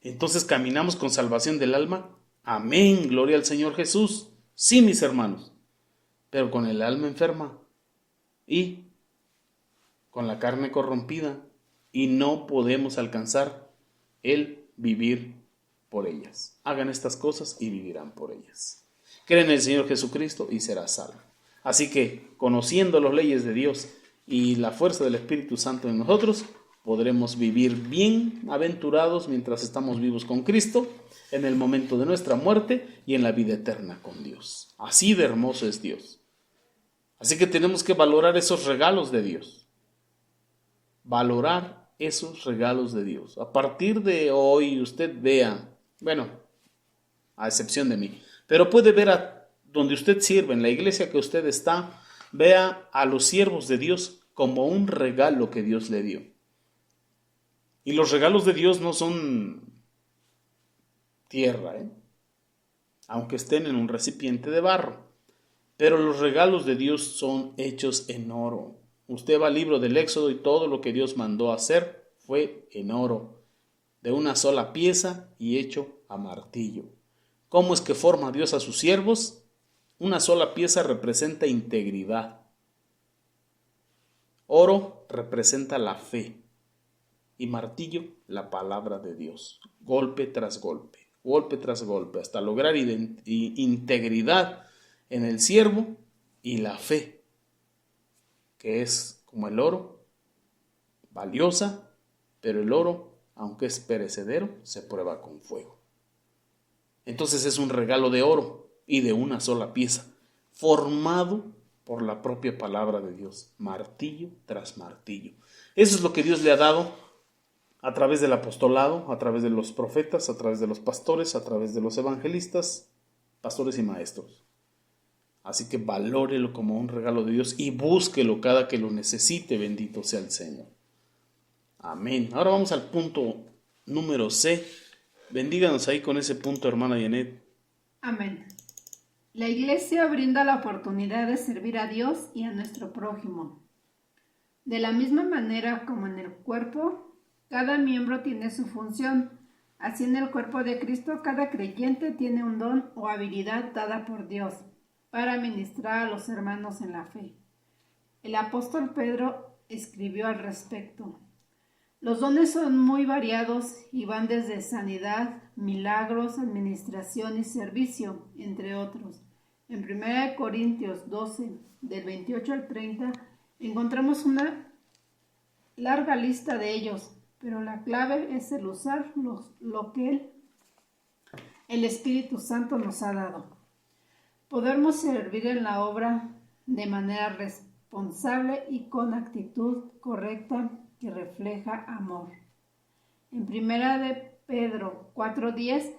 Entonces caminamos con salvación del alma. Amén, gloria al Señor Jesús. Sí, mis hermanos, pero con el alma enferma y con la carne corrompida, y no podemos alcanzar el vivir por ellas. Hagan estas cosas y vivirán por ellas. Creen en el Señor Jesucristo y serás salvo. Así que, conociendo las leyes de Dios y la fuerza del Espíritu Santo en nosotros, podremos vivir bien aventurados mientras estamos vivos con Cristo, en el momento de nuestra muerte y en la vida eterna con Dios. Así de hermoso es Dios. Así que tenemos que valorar esos regalos de Dios. Valorar esos regalos de Dios. A partir de hoy usted vea, bueno, a excepción de mí, pero puede ver a donde usted sirve, en la iglesia que usted está, vea a los siervos de Dios como un regalo que Dios le dio. Y los regalos de Dios no son tierra, aunque estén en un recipiente de barro. Pero los regalos de Dios son hechos en oro. Usted va al libro del Éxodo y todo lo que Dios mandó hacer fue en oro, de una sola pieza y hecho a martillo. ¿Cómo es que forma Dios a sus siervos? Una sola pieza representa integridad. Oro representa la fe. Y martillo, la palabra de Dios. Golpe tras golpe, hasta lograr integridad en el siervo y la fe, que es como el oro, valiosa, pero el oro, aunque es perecedero, se prueba con fuego. Entonces es un regalo de oro y de una sola pieza, formado por la propia palabra de Dios, martillo tras martillo. Eso es lo que Dios le ha dado a través del apostolado, a través de los profetas, a través de los pastores, a través de los evangelistas, pastores y maestros. Así que valórelo como un regalo de Dios y búsquelo cada que lo necesite, bendito sea el Señor. Amén. Ahora vamos al punto número C. Bendíganos ahí con ese punto, hermana Janet. Amén. La Iglesia brinda la oportunidad de servir a Dios y a nuestro prójimo. De la misma manera como en el cuerpo, cada miembro tiene su función. Así en el cuerpo de Cristo, cada creyente tiene un don o habilidad dada por Dios para ministrar a los hermanos en la fe. El apóstol Pedro escribió al respecto. Los dones son muy variados y van desde sanidad, milagros, administración y servicio, entre otros. En 1 Corintios 12, del 28 al 30, encontramos una larga lista de ellos, pero la clave es el usar lo que el Espíritu Santo nos ha dado. Podemos servir en la obra de manera responsable y con actitud correcta que refleja amor. En 1 de Pedro 4:10,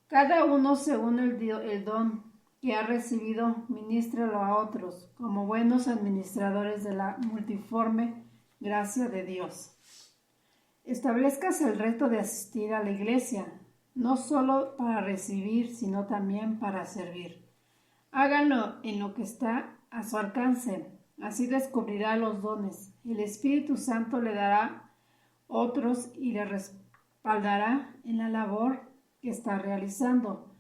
cada uno según el don que ha recibido, ministrelo a otros, como buenos administradores de la multiforme gracia de Dios. Establezcas el reto de asistir a la iglesia, no solo para recibir, sino también para servir. Háganlo en lo que está a su alcance, así descubrirá los dones. El Espíritu Santo le dará otros y le respaldará en la labor que está realizando.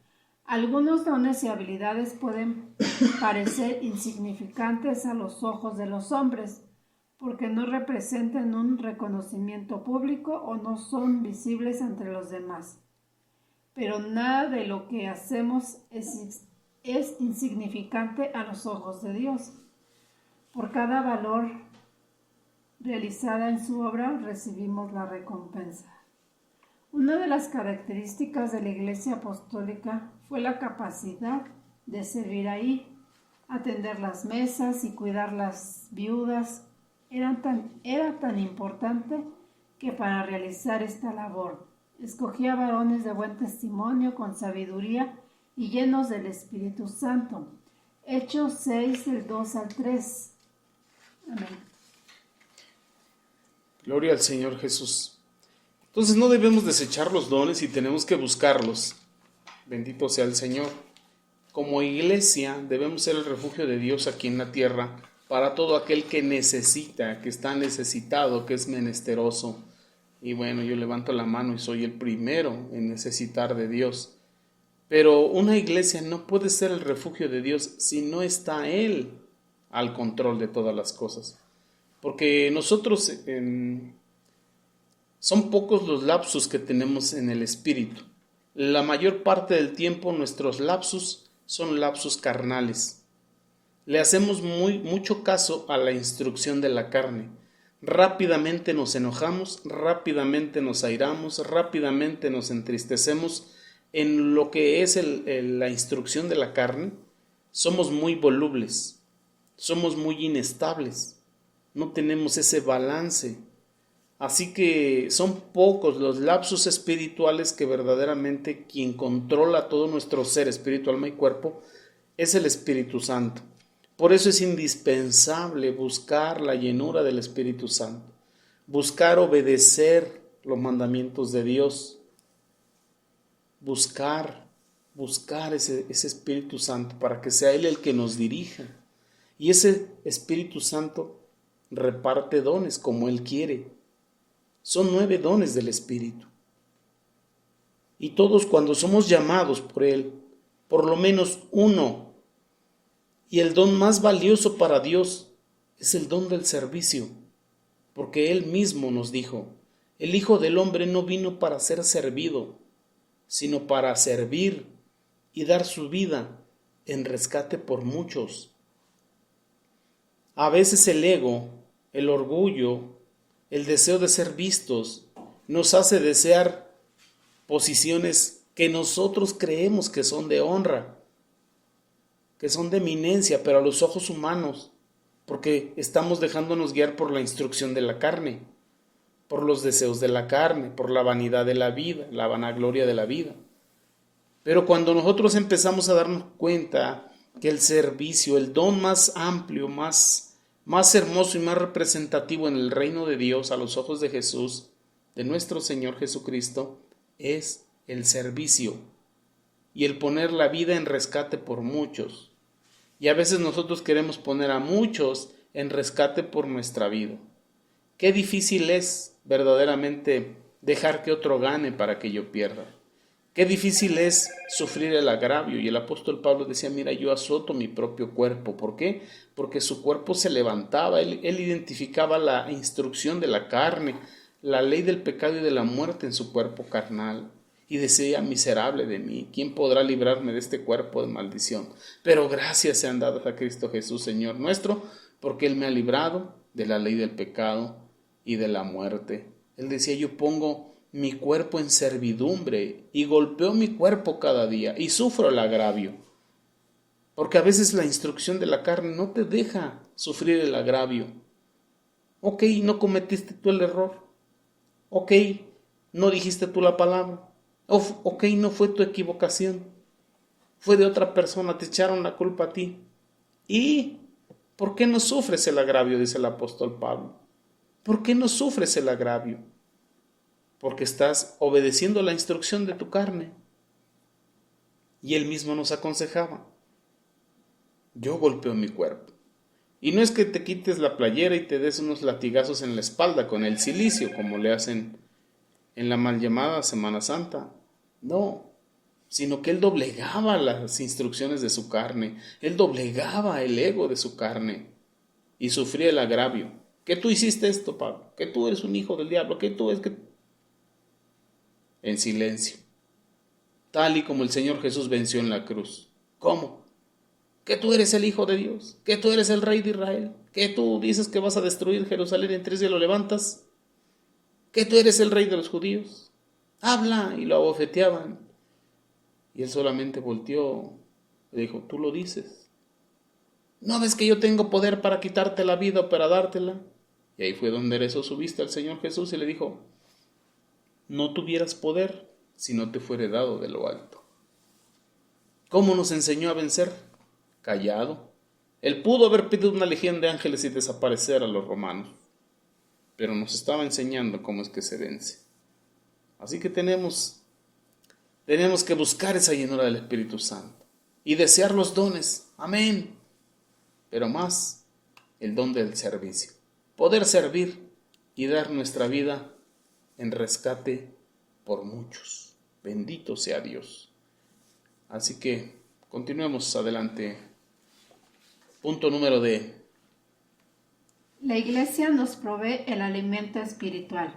Algunos dones y habilidades pueden parecer insignificantes a los ojos de los hombres, porque no representan un reconocimiento público o no son visibles entre los demás. Pero nada de lo que hacemos es insignificante a los ojos de Dios. Por cada valor realizada en su obra recibimos la recompensa. Una de las características de la Iglesia Apostólica fue la capacidad de servir ahí, atender las mesas y cuidar las viudas. Era tan importante que para realizar esta labor escogía varones de buen testimonio, con sabiduría y llenos del Espíritu Santo. Hechos 6, del 2 al 3. Amén. Gloria al Señor Jesús. Entonces no debemos desechar los dones y tenemos que buscarlos. Bendito sea el Señor. Como iglesia debemos ser el refugio de Dios aquí en la tierra para todo aquel que necesita, que está necesitado, que es menesteroso. Y bueno, yo levanto la mano y soy el primero en necesitar de Dios. Pero una iglesia no puede ser el refugio de Dios si no está Él al control de todas las cosas. Porque nosotros son pocos los lapsus que tenemos en el espíritu. La mayor parte del tiempo nuestros lapsus son lapsus carnales. Le hacemos mucho caso a la instrucción de la carne. Rápidamente nos enojamos, rápidamente nos airamos, rápidamente nos entristecemos. En lo que es la instrucción de la carne, somos muy volubles, somos muy inestables, no tenemos ese balance. Así que son pocos los lapsos espirituales que verdaderamente quien controla todo nuestro ser, espíritu, alma y cuerpo, es el Espíritu Santo. Por eso es indispensable buscar la llenura del Espíritu Santo, buscar obedecer los mandamientos de Dios, buscar ese Espíritu Santo para que sea Él el que nos dirija. Y ese Espíritu Santo reparte dones como Él quiere. Son 9 dones del Espíritu. Y todos cuando somos llamados por Él, por lo menos uno. Y el don más valioso para Dios es el don del servicio. Porque Él mismo nos dijo, el Hijo del Hombre no vino para ser servido, sino para servir y dar su vida en rescate por muchos. A veces el ego, el orgullo, el deseo de ser vistos, nos hace desear posiciones que nosotros creemos que son de honra, que son de eminencia, pero a los ojos humanos, porque estamos dejándonos guiar por la instrucción de la carne, por los deseos de la carne, por la vanidad de la vida, la vanagloria de la vida. Pero cuando nosotros empezamos a darnos cuenta que el servicio, el don más amplio, más hermoso y más representativo en el reino de Dios a los ojos de Jesús, de nuestro Señor Jesucristo, es el servicio y el poner la vida en rescate por muchos. Y a veces nosotros queremos poner a muchos en rescate por nuestra vida. Qué difícil es verdaderamente dejar que otro gane para que yo pierda. Qué difícil es sufrir el agravio. Y el apóstol Pablo decía, mira, yo azoto mi propio cuerpo. ¿Por qué? Porque su cuerpo se levantaba. Él identificaba la instrucción de la carne, la ley del pecado y de la muerte en su cuerpo carnal. Y decía, miserable de mí, ¿quién podrá librarme de este cuerpo de maldición? Pero gracias sean dadas a Cristo Jesús, Señor nuestro, porque Él me ha librado de la ley del pecado y de la muerte. Él decía, yo pongo mi cuerpo en servidumbre y golpeo mi cuerpo cada día y sufro el agravio. Porque a veces la instrucción de la carne no te deja sufrir el agravio. Ok, no cometiste tú el error. Ok, no dijiste tú la palabra. Ok, no fue tu equivocación. Fue de otra persona, te echaron la culpa a ti. ¿Y por qué no sufres el agravio? Dice el apóstol Pablo. ¿Por qué no sufres el agravio? Porque estás obedeciendo la instrucción de tu carne. Y él mismo nos aconsejaba. Yo golpeo mi cuerpo. Y no es que te quites la playera y te des unos latigazos en la espalda con el cilicio, como le hacen en la mal llamada Semana Santa. No, sino que él doblegaba las instrucciones de su carne. Él doblegaba el ego de su carne y sufría el agravio. que tú hiciste esto, Pablo, que tú eres un hijo del diablo, que tú es que... En silencio, tal y como el Señor Jesús venció en la cruz. ¿Cómo? Que tú eres el Hijo de Dios, que tú eres el Rey de Israel, que tú dices que vas a destruir Jerusalén en 3 días lo levantas, que tú eres el Rey de los judíos. Habla, y lo abofeteaban. Y él solamente volteó y dijo, tú lo dices. ¿No ves que yo tengo poder para quitarte la vida o para dártela? Y ahí fue donde enderezó su vista al Señor Jesús y le dijo, no tuvieras poder si no te fuere dado de lo alto. ¿Cómo nos enseñó a vencer? Callado. Él pudo haber pedido una legión de ángeles y desaparecer a los romanos, pero nos estaba enseñando cómo es que se vence. Así que tenemos que buscar esa llenura del Espíritu Santo y desear los dones. Amén. Pero más el don del servicio. Poder servir y dar nuestra vida en rescate por muchos. Bendito sea Dios. Así que continuemos adelante. Punto número D. La Iglesia nos provee el alimento espiritual.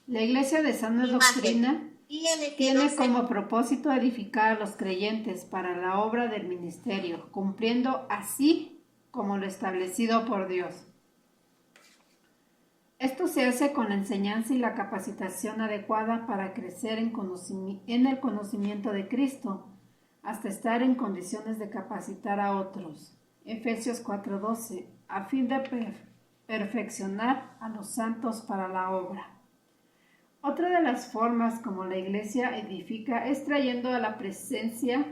La Iglesia de sana doctrina tiene como propósito edificar a los creyentes para la obra del ministerio, cumpliendo así como lo establecido por Dios. Esto se hace con la enseñanza y la capacitación adecuada para crecer en el conocimiento de Cristo, hasta estar en condiciones de capacitar a otros. Efesios 4:12, a fin de perfeccionar a los santos para la obra. Otra de las formas como la Iglesia edifica es trayendo a la presencia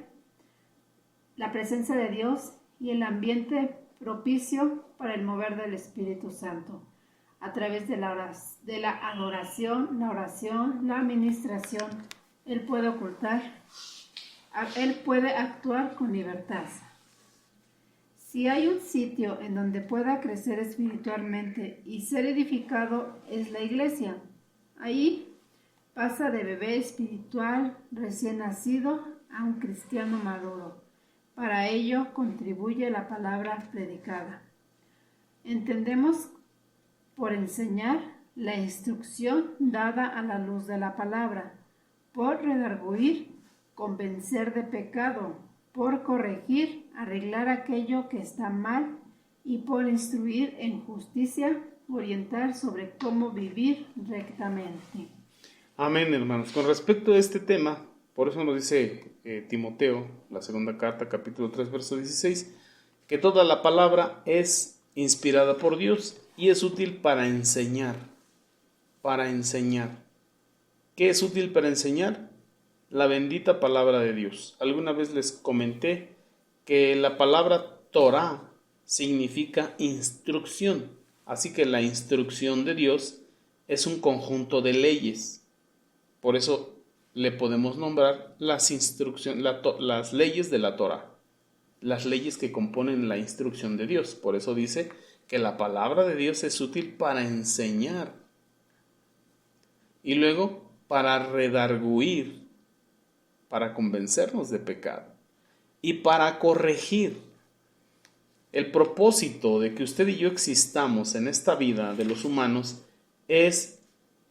de Dios y el ambiente propicio para el mover del Espíritu Santo, a través de la adoración, la oración, la administración. Él puede actuar con libertad. Si hay un sitio en donde pueda crecer espiritualmente y ser edificado, es la Iglesia. Ahí pasa de bebé espiritual recién nacido a un cristiano maduro. Para ello contribuye la palabra predicada. Entendemos por enseñar la instrucción dada a la luz de la palabra, por redarguir, convencer de pecado, por corregir, arreglar aquello que está mal y por instruir en justicia, orientar sobre cómo vivir rectamente. Amén, hermanos. Con respecto a este tema, por eso nos dice Timoteo, la segunda carta, capítulo 3, verso 16, que toda la palabra es inspirada por Dios y es útil para enseñar. Para enseñar. ¿Qué es útil para enseñar? La bendita palabra de Dios. Alguna vez les comenté que la palabra Torah significa instrucción. Así que la instrucción de Dios es un conjunto de leyes. Por eso le podemos nombrar las leyes de la Torah. Las leyes que componen la instrucción de Dios. Por eso dice que la palabra de Dios es útil para enseñar. Y luego para redarguir, para convencernos de pecado y para corregir. El propósito de que usted y yo existamos en esta vida de los humanos es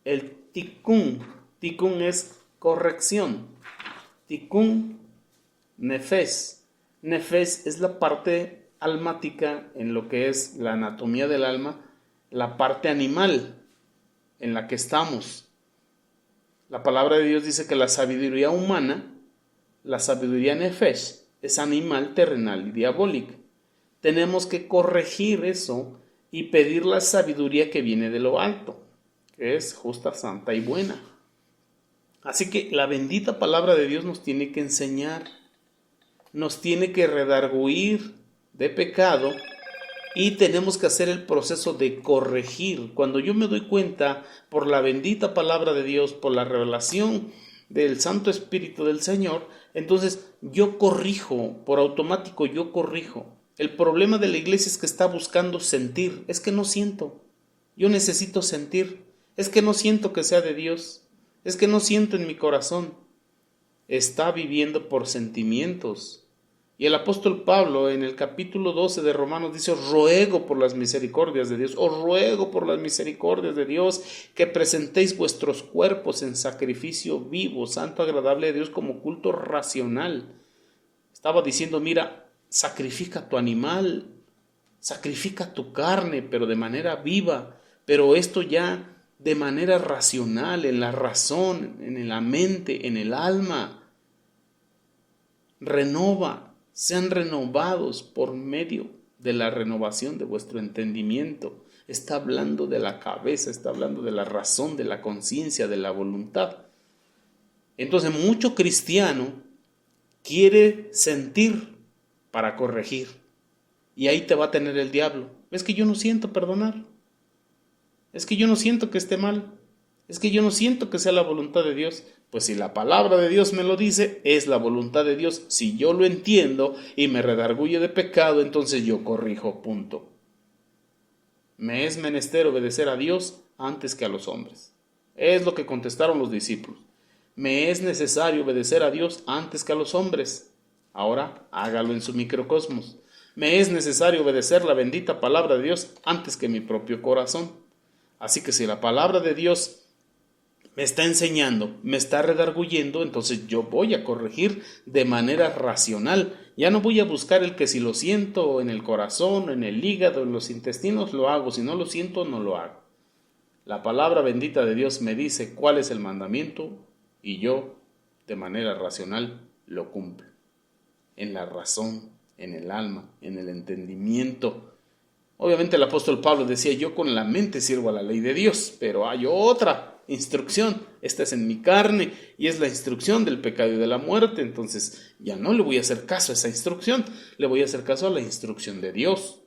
el tikkun. Tikkun es corrección. Tikkun nefesh. Nefesh es la parte almática en lo que es la anatomía del alma, la parte animal en la que estamos. La palabra de Dios dice que la sabiduría humana, la sabiduría nefesh, es animal, terrenal y diabólica. Tenemos que corregir eso y pedir la sabiduría que viene de lo alto, que es justa, santa y buena. Así que la bendita palabra de Dios nos tiene que enseñar, nos tiene que redarguir de pecado y tenemos que hacer el proceso de corregir. Cuando yo me doy cuenta por la bendita palabra de Dios, por la revelación del Santo Espíritu del Señor, entonces yo corrijo, por automático yo corrijo. El problema de la iglesia es que está buscando sentir. Es que no siento. Yo necesito sentir. Es que no siento que sea de Dios. Es que no siento en mi corazón. Está viviendo por sentimientos. Y el apóstol Pablo en el capítulo 12 de Romanos dice, os ruego por las misericordias de Dios, os ruego por las misericordias de Dios que presentéis vuestros cuerpos en sacrificio vivo, santo, agradable a Dios como culto racional. Estaba diciendo, mira, sacrifica tu animal, sacrifica tu carne, pero de manera viva, pero esto ya de manera racional, en la razón, en la mente, en el alma. Sean renovados por medio de la renovación de vuestro entendimiento. Está hablando de la cabeza, está hablando de la razón, de la conciencia, de la voluntad. Entonces, mucho cristiano quiere sentir para corregir. Y ahí te va a tener el diablo. Es que yo no siento perdonar. Es que yo no siento que esté mal. Es que yo no siento que sea la voluntad de Dios. Pues si la palabra de Dios me lo dice, es la voluntad de Dios. Si yo lo entiendo y me redarguye de pecado, entonces yo corrijo, punto. Me es menester obedecer a Dios antes que a los hombres. Es lo que contestaron los discípulos. Me es necesario obedecer a Dios antes que a los hombres. Ahora hágalo en su microcosmos. Me es necesario obedecer la bendita palabra de Dios antes que mi propio corazón. Así que si la palabra de Dios me está enseñando, me está redarguyendo, entonces yo voy a corregir de manera racional. Ya no voy a buscar el que si lo siento en el corazón, en el hígado, en los intestinos, lo hago. Si no lo siento, no lo hago. La palabra bendita de Dios me dice cuál es el mandamiento y yo, de manera racional, lo cumplo. En la razón, en el alma, en el entendimiento. Obviamente el apóstol Pablo decía, yo con la mente sirvo a la ley de Dios, pero hay otra instrucción, esta es en mi carne y es la instrucción del pecado y de la muerte. Entonces ya no le voy a hacer caso a esa instrucción, le voy a hacer caso a la instrucción de Dios.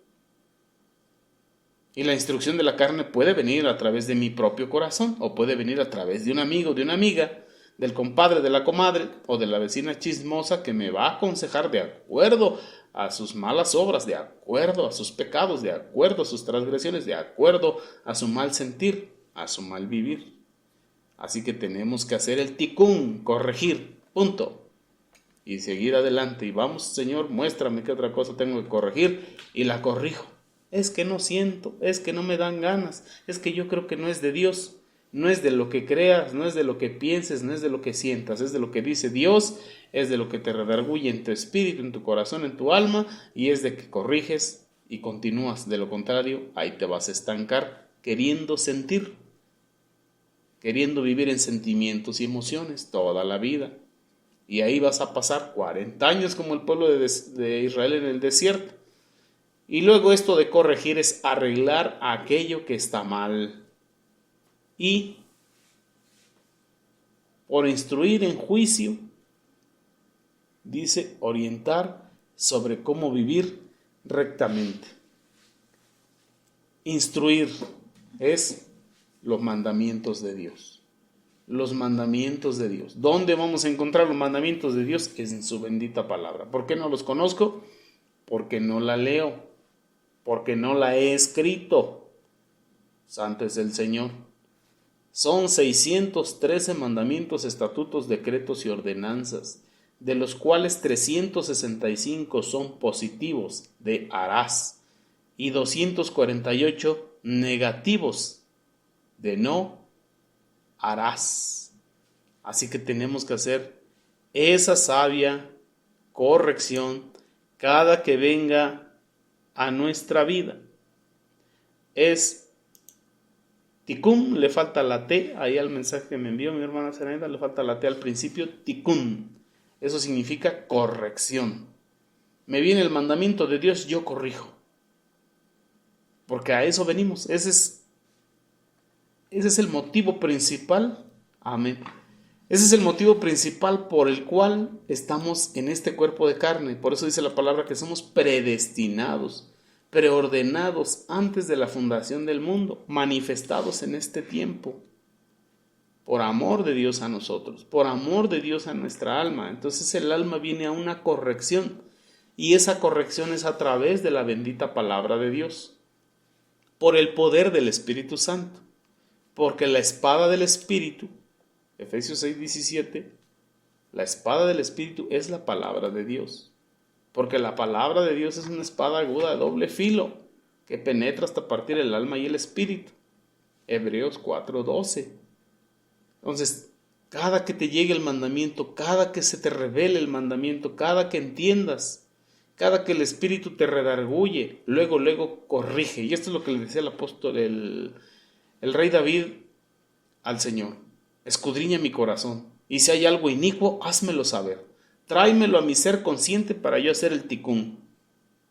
Y la instrucción de la carne puede venir a través de mi propio corazón o puede venir a través de un amigo, de una amiga, del compadre, de la comadre o de la vecina chismosa que me va a aconsejar de acuerdo a sus malas obras, de acuerdo a sus pecados, de acuerdo a sus transgresiones, de acuerdo a su mal sentir, a su mal vivir. Así que tenemos que hacer el ticún, corregir, punto. Y seguir adelante. Y vamos, Señor, muéstrame qué otra cosa tengo que corregir y la corrijo. Es que no siento, es que no me dan ganas, es que yo creo que no es de Dios. No es de lo que creas, no es de lo que pienses, no es de lo que sientas, es de lo que dice Dios, es de lo que te redarguye en tu espíritu, en tu corazón, en tu alma, y es de que corriges y continúas. De lo contrario, ahí te vas a estancar queriendo sentir, queriendo vivir en sentimientos y emociones toda la vida. Y ahí vas a pasar 40 años como el pueblo de Israel en el desierto. Y luego esto de corregir es arreglar aquello que está mal. Y por instruir en juicio, dice orientar sobre cómo vivir rectamente. Instruir es los mandamientos de Dios. Los mandamientos de Dios. ¿Dónde vamos a encontrar los mandamientos de Dios? Es en su bendita palabra. ¿Por qué no los conozco? Porque no la leo. Porque no la he escrito. Santo es el Señor. Son 613 mandamientos, estatutos, decretos y ordenanzas, de los cuales 365 son positivos de harás y 248 negativos de no harás. Así que tenemos que hacer esa sabia corrección cada que venga a nuestra vida. Es Tikkun, le falta la T, ahí al mensaje que me envió mi hermana Serenita, le falta la T al principio, Tikkun. Eso significa corrección. Me viene el mandamiento de Dios, yo corrijo. Porque a eso venimos. Ese es el motivo principal. Amén. Ese es el motivo principal por el cual estamos en este cuerpo de carne. Por eso dice la palabra que somos predestinados, preordenados antes de la fundación del mundo, manifestados en este tiempo, por amor de Dios a nosotros, por amor de Dios a nuestra alma. Entonces el alma viene a una corrección, y esa corrección es a través de la bendita palabra de Dios, por el poder del Espíritu Santo, porque la espada del Espíritu, Efesios 6:17, la espada del Espíritu es la palabra de Dios. porque la palabra de Dios es una espada aguda de doble filo, que penetra hasta partir el alma y el espíritu. Hebreos 4:12. Entonces, cada que te llegue el mandamiento, cada que se te revele el mandamiento, cada que entiendas, cada que el Espíritu te redarguye, luego corrige. Y esto es lo que le decía el apóstol, el rey David al Señor. Escudriña mi corazón, y si hay algo inicuo, házmelo saber. Tráemelo a mi ser consciente para yo hacer el ticún,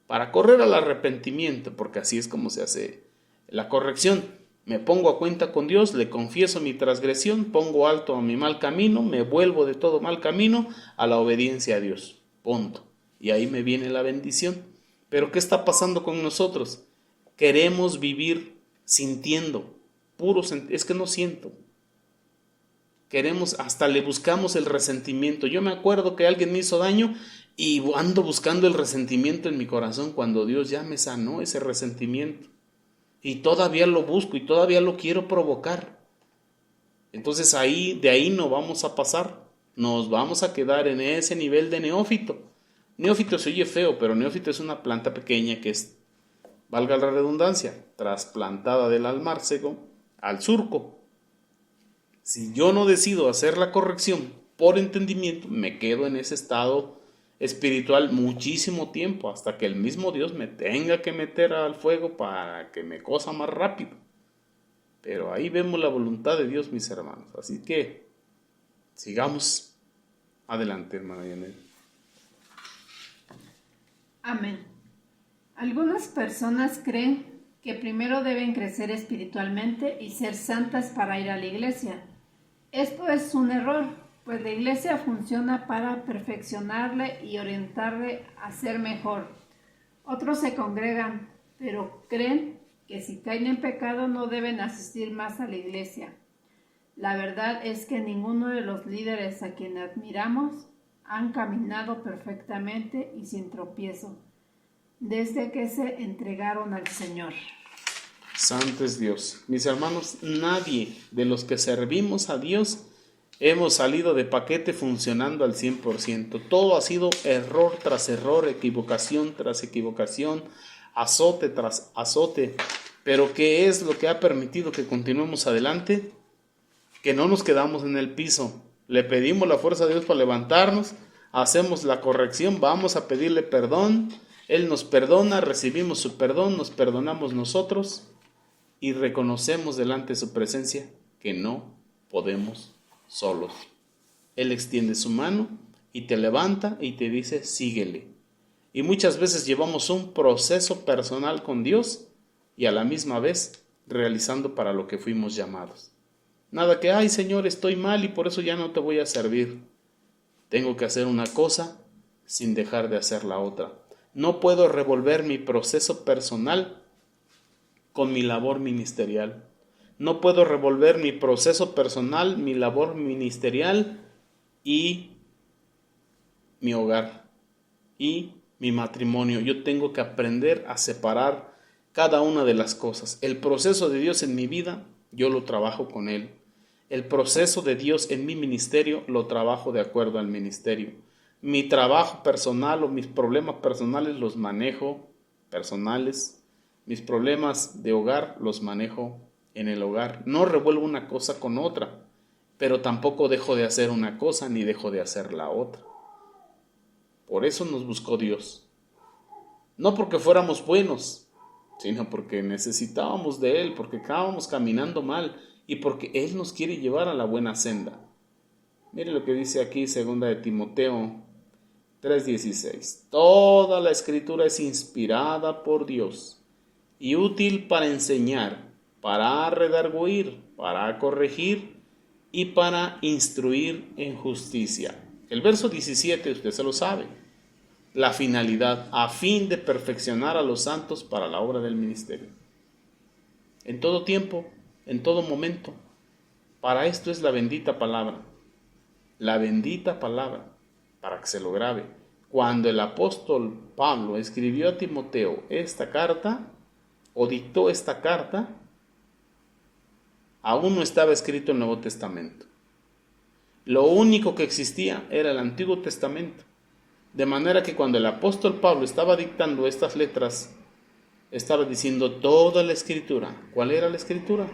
para correr al arrepentimiento, porque así es como se hace la corrección. Me pongo a cuenta con Dios, le confieso mi transgresión, pongo alto a mi mal camino, me vuelvo de todo mal camino a la obediencia a Dios. Punto. Y ahí me viene la bendición. Pero ¿qué está pasando con nosotros? Queremos vivir sintiendo, es que no siento. Queremos, hasta le buscamos el resentimiento. Yo me acuerdo que alguien me hizo daño y ando buscando el resentimiento en mi corazón cuando Dios ya me sanó ese resentimiento. Y todavía lo busco y todavía lo quiero provocar. Entonces de ahí no vamos a pasar. Nos vamos a quedar en ese nivel de neófito. Neófito se oye feo, pero neófito es una planta pequeña que es, valga la redundancia, trasplantada del almárcego al surco. Si yo no decido hacer la corrección por entendimiento, me quedo en ese estado espiritual muchísimo tiempo, hasta que el mismo Dios me tenga que meter al fuego para que me cosa más rápido. Pero ahí vemos la voluntad de Dios, mis hermanos. Así que sigamos adelante, hermana Janet. Amén. Algunas personas creen que primero deben crecer espiritualmente y ser santas para ir a la iglesia. Esto es un error, pues la iglesia funciona para perfeccionarle y orientarle a ser mejor. Otros se congregan, pero creen que si caen en pecado no deben asistir más a la iglesia. La verdad es que ninguno de los líderes a quien admiramos han caminado perfectamente y sin tropiezo desde que se entregaron al Señor. Santo es Dios. Mis hermanos, nadie de los que servimos a Dios hemos salido de paquete funcionando al 100%. Todo ha sido error tras error, equivocación tras equivocación, azote tras azote. Pero ¿qué es lo que ha permitido que continuemos adelante? Que no nos quedamos en el piso. Le pedimos la fuerza a Dios para levantarnos, hacemos la corrección, vamos a pedirle perdón. Él nos perdona, recibimos su perdón, nos perdonamos nosotros y reconocemos delante de su presencia que no podemos solos. Él extiende su mano y te levanta y te dice, síguele. Y muchas veces llevamos un proceso personal con Dios y a la misma vez realizando para lo que fuimos llamados. Nada que, ay Señor, estoy mal y por eso ya no te voy a servir. Tengo que hacer una cosa sin dejar de hacer la otra. No puedo revolver mi proceso personal con mi labor ministerial. No puedo revolver mi proceso personal, mi labor ministerial y mi hogar y mi matrimonio. Yo tengo que aprender a separar cada una de las cosas. El proceso de Dios en mi vida, yo lo trabajo con Él. El proceso de Dios en mi ministerio, lo trabajo de acuerdo al ministerio. Mi trabajo personal o mis problemas personales los manejo personales. Mis problemas de hogar los manejo en el hogar. No revuelvo una cosa con otra, pero tampoco dejo de hacer una cosa ni dejo de hacer la otra. Por eso nos buscó Dios. No porque fuéramos buenos, sino porque necesitábamos de Él, porque estábamos caminando mal y porque Él nos quiere llevar a la buena senda. Mire lo que dice aquí 2 de Timoteo 3:16. Toda la escritura es inspirada por Dios y útil para enseñar, para redarguir, para corregir y para instruir en justicia. El verso 17 usted se lo sabe. La finalidad, a fin de perfeccionar a los santos para la obra del ministerio. En todo tiempo, en todo momento. Para esto es la bendita palabra. La bendita palabra, para que se lo grabe. Cuando el apóstol Pablo escribió a Timoteo esta carta, o dictó esta carta, aún no estaba escrito el Nuevo Testamento. Lo único que existía era el Antiguo Testamento. De manera que cuando el apóstol Pablo estaba dictando estas letras, estaba diciendo toda la Escritura. ¿Cuál era la Escritura?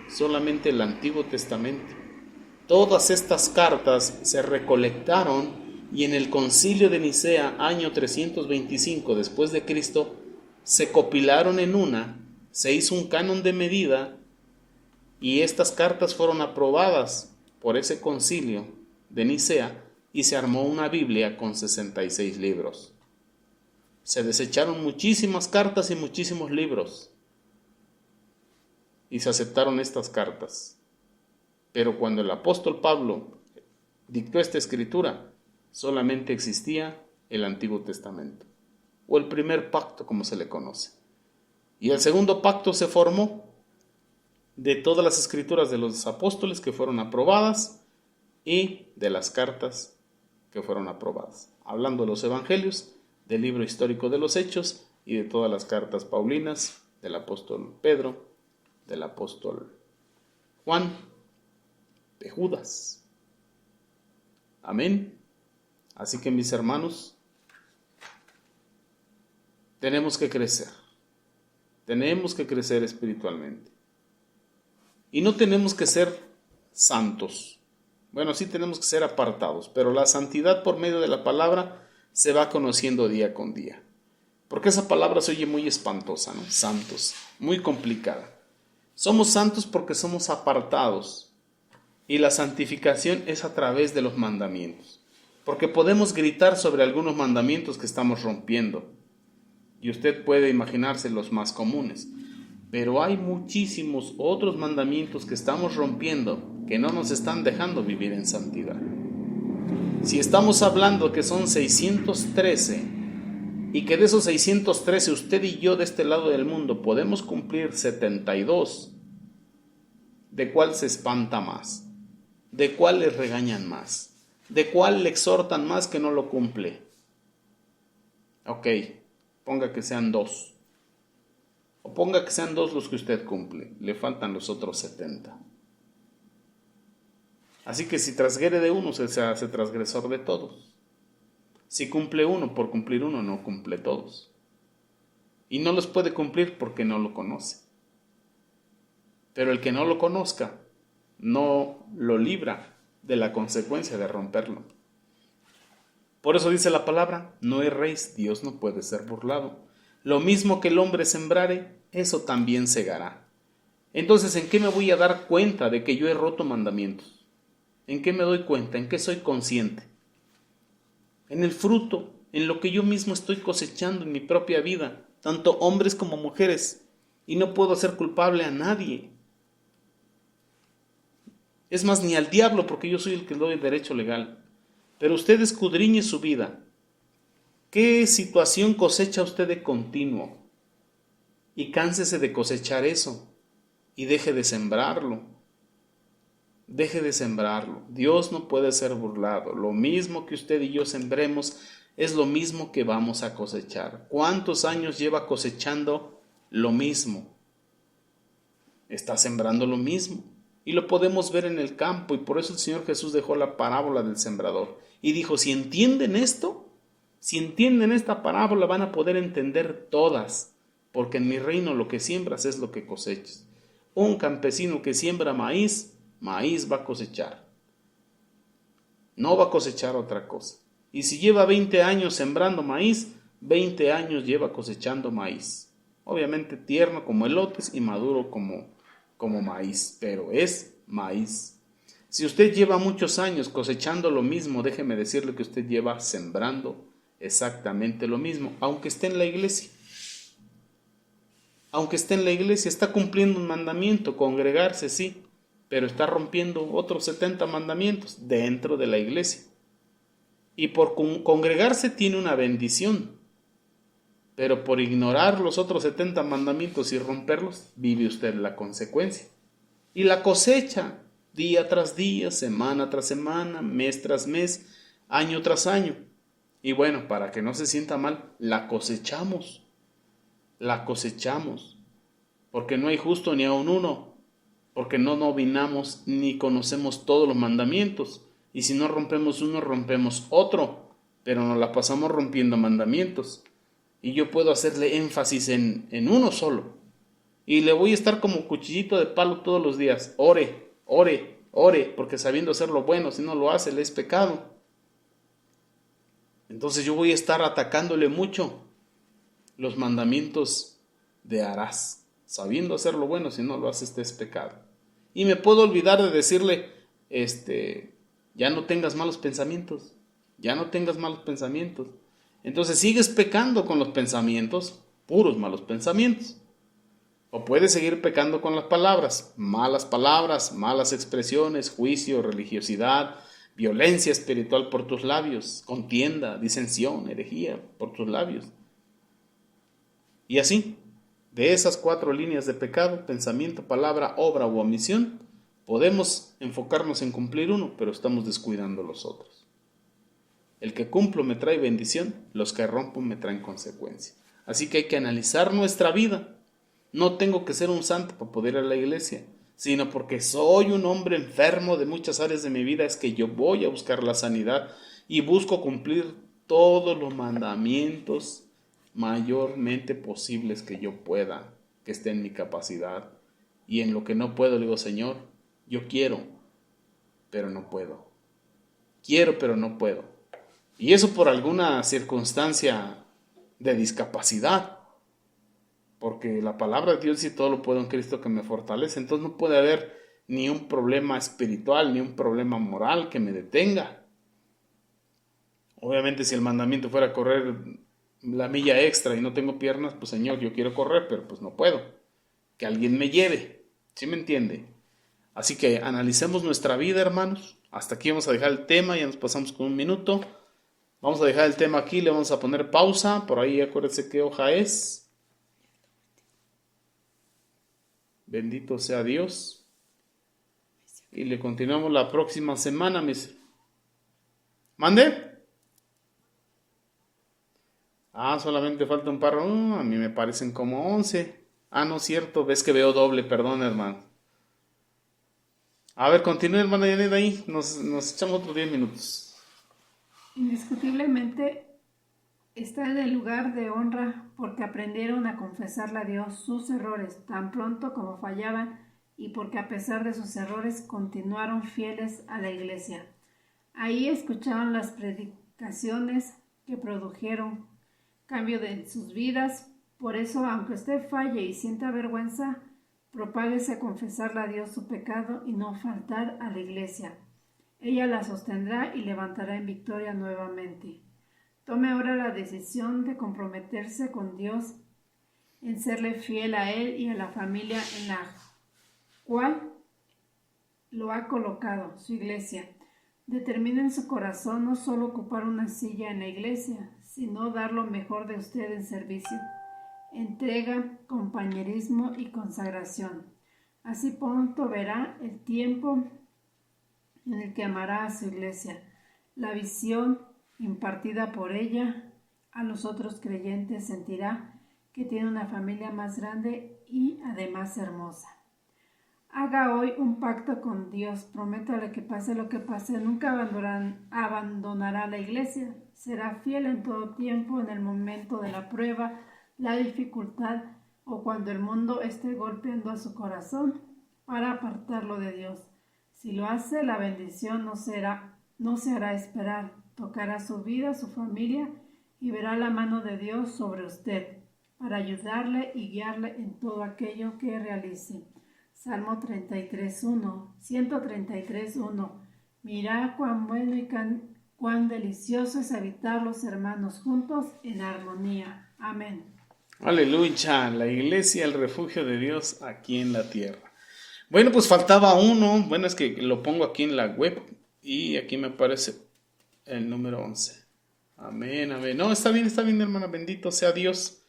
Solamente el Antiguo Testamento. Todas estas cartas se recolectaron y en el Concilio de Nicea, año 325 después de Cristo, se compilaron en una, se hizo un canon de medida y estas cartas fueron aprobadas por ese Concilio de Nicea y se armó una Biblia con 66 libros. Se desecharon muchísimas cartas y muchísimos libros y se aceptaron estas cartas. Pero cuando el apóstol Pablo dictó esta escritura, solamente existía el Antiguo Testamento, o el primer pacto como se le conoce. Y el segundo pacto se formó de todas las escrituras de los apóstoles que fueron aprobadas y de las cartas que fueron aprobadas. Hablando de los evangelios, del libro histórico de los Hechos y de todas las cartas paulinas del apóstol Pedro, del apóstol Juan, de Judas. Amén. Así que mis hermanos, tenemos que crecer espiritualmente. Y no tenemos que ser santos. Bueno, sí tenemos que ser apartados, pero la santidad por medio de la palabra se va conociendo día con día. Porque esa palabra se oye muy espantosa, ¿no? Santos, muy complicada. Somos santos porque somos apartados. Y la santificación es a través de los mandamientos. Porque podemos gritar sobre algunos mandamientos que estamos rompiendo. Y usted puede imaginarse los más comunes. Pero hay muchísimos otros mandamientos que estamos rompiendo que no nos están dejando vivir en santidad. Si estamos hablando que son 613 y que de esos 613 usted y yo de este lado del mundo podemos cumplir 72, ¿de cuál se espanta más? ¿De cuál le regañan más? ¿De cuál le exhortan más que no lo cumple? Ok, ponga que sean 2. O ponga que sean 2 los que usted cumple. Le faltan los otros 70. Así que si transgrede de uno, se hace transgresor de todos. Si cumple uno, por cumplir uno, no cumple todos. Y no los puede cumplir porque no lo conoce. Pero el que no lo conozca, no lo libra de la consecuencia de romperlo. Por eso dice la palabra, no erréis, Dios no puede ser burlado. Lo mismo que el hombre sembrare, eso también segará. Entonces, ¿en qué me voy a dar cuenta de que yo he roto mandamientos? ¿En qué me doy cuenta? ¿En qué soy consciente? En el fruto, en lo que yo mismo estoy cosechando en mi propia vida, tanto hombres como mujeres, y no puedo hacer culpable a nadie. Es más, ni al diablo, porque yo soy el que doy el derecho legal. Pero usted escudriñe su vida. ¿Qué situación cosecha usted de continuo? Y cánsese de cosechar eso y deje de sembrarlo. Deje de sembrarlo. Dios no puede ser burlado. Lo mismo que usted y yo sembremos es lo mismo que vamos a cosechar. ¿Cuántos años lleva cosechando lo mismo? Está sembrando lo mismo. Y lo podemos ver en el campo, y por eso el Señor Jesús dejó la parábola del sembrador. Y dijo, si entienden esto, si entienden esta parábola, van a poder entender todas, porque en mi reino lo que siembras es lo que cosechas. Un campesino que siembra maíz, maíz va a cosechar. No va a cosechar otra cosa. Y si lleva 20 años sembrando maíz, 20 años lleva cosechando maíz. Obviamente tierno como elotes y maduro como maíz, pero es maíz. Si usted lleva muchos años cosechando lo mismo, déjeme decirle que usted lleva sembrando exactamente lo mismo, aunque esté en la iglesia. Aunque esté en la iglesia, está cumpliendo un mandamiento, congregarse, sí, pero está rompiendo otros 70 mandamientos dentro de la iglesia. Y por congregarse tiene una bendición, pero por ignorar los otros 70 mandamientos y romperlos, vive usted la consecuencia. Y la cosecha, día tras día, semana tras semana, mes tras mes, año tras año. Y bueno, para que no se sienta mal, la cosechamos, porque no hay justo ni aun uno, porque no dominamos ni conocemos todos los mandamientos, y si no rompemos uno, rompemos otro, pero nos la pasamos rompiendo mandamientos. Y yo puedo hacerle énfasis en uno solo. Y le voy a estar como cuchillito de palo todos los días. Ore, ore, ore, porque sabiendo hacer lo bueno, si no lo hace, le es pecado. Entonces yo voy a estar atacándole mucho los mandamientos de harás. Sabiendo hacer lo bueno, si no lo haces, es pecado. Y me puedo olvidar de decirle, ya no tengas malos pensamientos. Ya no tengas malos pensamientos. Entonces sigues pecando con los pensamientos, puros malos pensamientos. O puedes seguir pecando con las palabras, malas expresiones, juicio, religiosidad, violencia espiritual por tus labios, contienda, disensión, herejía por tus labios. Y así, de esas 4 líneas de pecado, pensamiento, palabra, obra o omisión, podemos enfocarnos en cumplir uno, pero estamos descuidando los otros. El que cumplo me trae bendición, los que rompo me traen consecuencia. Así que hay que analizar nuestra vida. No tengo que ser un santo para poder ir a la iglesia, sino porque soy un hombre enfermo de muchas áreas de mi vida, es que yo voy a buscar la sanidad y busco cumplir todos los mandamientos mayormente posibles que yo pueda, que esté en mi capacidad. Y en lo que no puedo, le digo, Señor, yo quiero, pero no puedo. Quiero, pero no puedo. Y eso por alguna circunstancia de discapacidad. Porque la palabra de Dios dice todo lo puedo en Cristo que me fortalece. Entonces no puede haber ni un problema espiritual, ni un problema moral que me detenga. Obviamente si el mandamiento fuera correr la milla extra y no tengo piernas, pues Señor, yo quiero correr, pero pues no puedo. Que alguien me lleve. ¿Sí me entiende? Así que analicemos nuestra vida, hermanos. Hasta aquí vamos a dejar el tema, ya nos pasamos con 1 minuto. Vamos a dejar el tema aquí, le vamos a poner pausa. Por ahí acuérdense qué hoja es. Bendito sea Dios. Y le continuamos la próxima semana, mis. ¿Mande? Solamente falta un párrafo. A mí me parecen como 11. No es cierto, ves que veo doble, perdón, hermano. A ver, continúe, hermana Janet, ahí. Nos echamos otros 10 minutos. Indiscutiblemente está en el lugar de honra porque aprendieron a confesarle a Dios sus errores tan pronto como fallaban y porque a pesar de sus errores continuaron fieles a la iglesia. Ahí escucharon las predicaciones que produjeron cambio de sus vidas. Por eso, aunque usted falle y sienta vergüenza, propáguese a confesarle a Dios su pecado y no faltar a la iglesia. Ella la sostendrá y levantará en victoria nuevamente. Tome ahora la decisión de comprometerse con Dios en serle fiel a Él y a la familia en la cual lo ha colocado, su iglesia. Determine en su corazón no solo ocupar una silla en la iglesia, sino dar lo mejor de usted en servicio, entrega, compañerismo y consagración. Así pronto verá el tiempo en el que amará a su iglesia. La visión impartida por ella a los otros creyentes sentirá que tiene una familia más grande y además hermosa. Haga hoy un pacto con Dios, prométale que pase lo que pase, nunca abandonará la iglesia, será fiel en todo tiempo, en el momento de la prueba, la dificultad o cuando el mundo esté golpeando a su corazón para apartarlo de Dios. Si lo hace, la bendición no se hará esperar, tocará su vida, su familia y verá la mano de Dios sobre usted para ayudarle y guiarle en todo aquello que realice. Salmo 33:1, 133:1. Mirad cuán bueno y cuán delicioso es habitar los hermanos juntos en armonía. Amén. Aleluya, la iglesia, el refugio de Dios aquí en la tierra. Bueno, pues faltaba uno. Bueno, es que lo pongo aquí en la web y aquí me aparece el número 11. Amén, amén. No, está bien, hermana. Bendito sea Dios.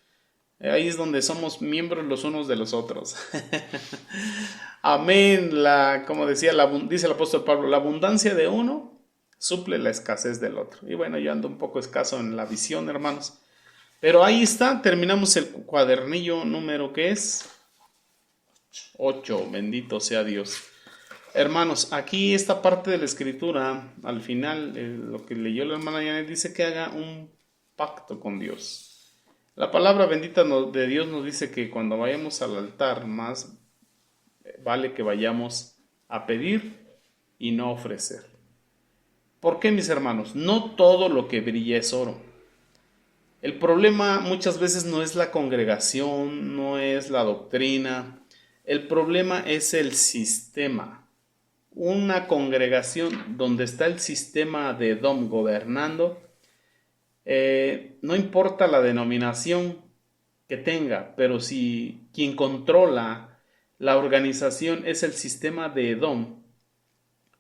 Ahí es donde somos miembros los unos de los otros. Amén. Como decía, dice el apóstol Pablo, la abundancia de uno suple la escasez del otro. Y bueno, yo ando un poco escaso en la visión, hermanos. Pero ahí está, terminamos el cuadernillo número, ¿qué es? 8, bendito sea Dios. Hermanos, aquí esta parte de la escritura, al final, lo que leyó la hermana Janet dice que haga un pacto con Dios. La palabra bendita de Dios nos dice que cuando vayamos al altar, más vale que vayamos a pedir y no ofrecer. ¿Por qué, mis hermanos? No todo lo que brilla es oro. El problema muchas veces no es la congregación, no es la doctrina. El problema es el sistema. Una congregación donde está el sistema de Edom gobernando, no importa la denominación que tenga, pero si quien controla la organización es el sistema de Edom,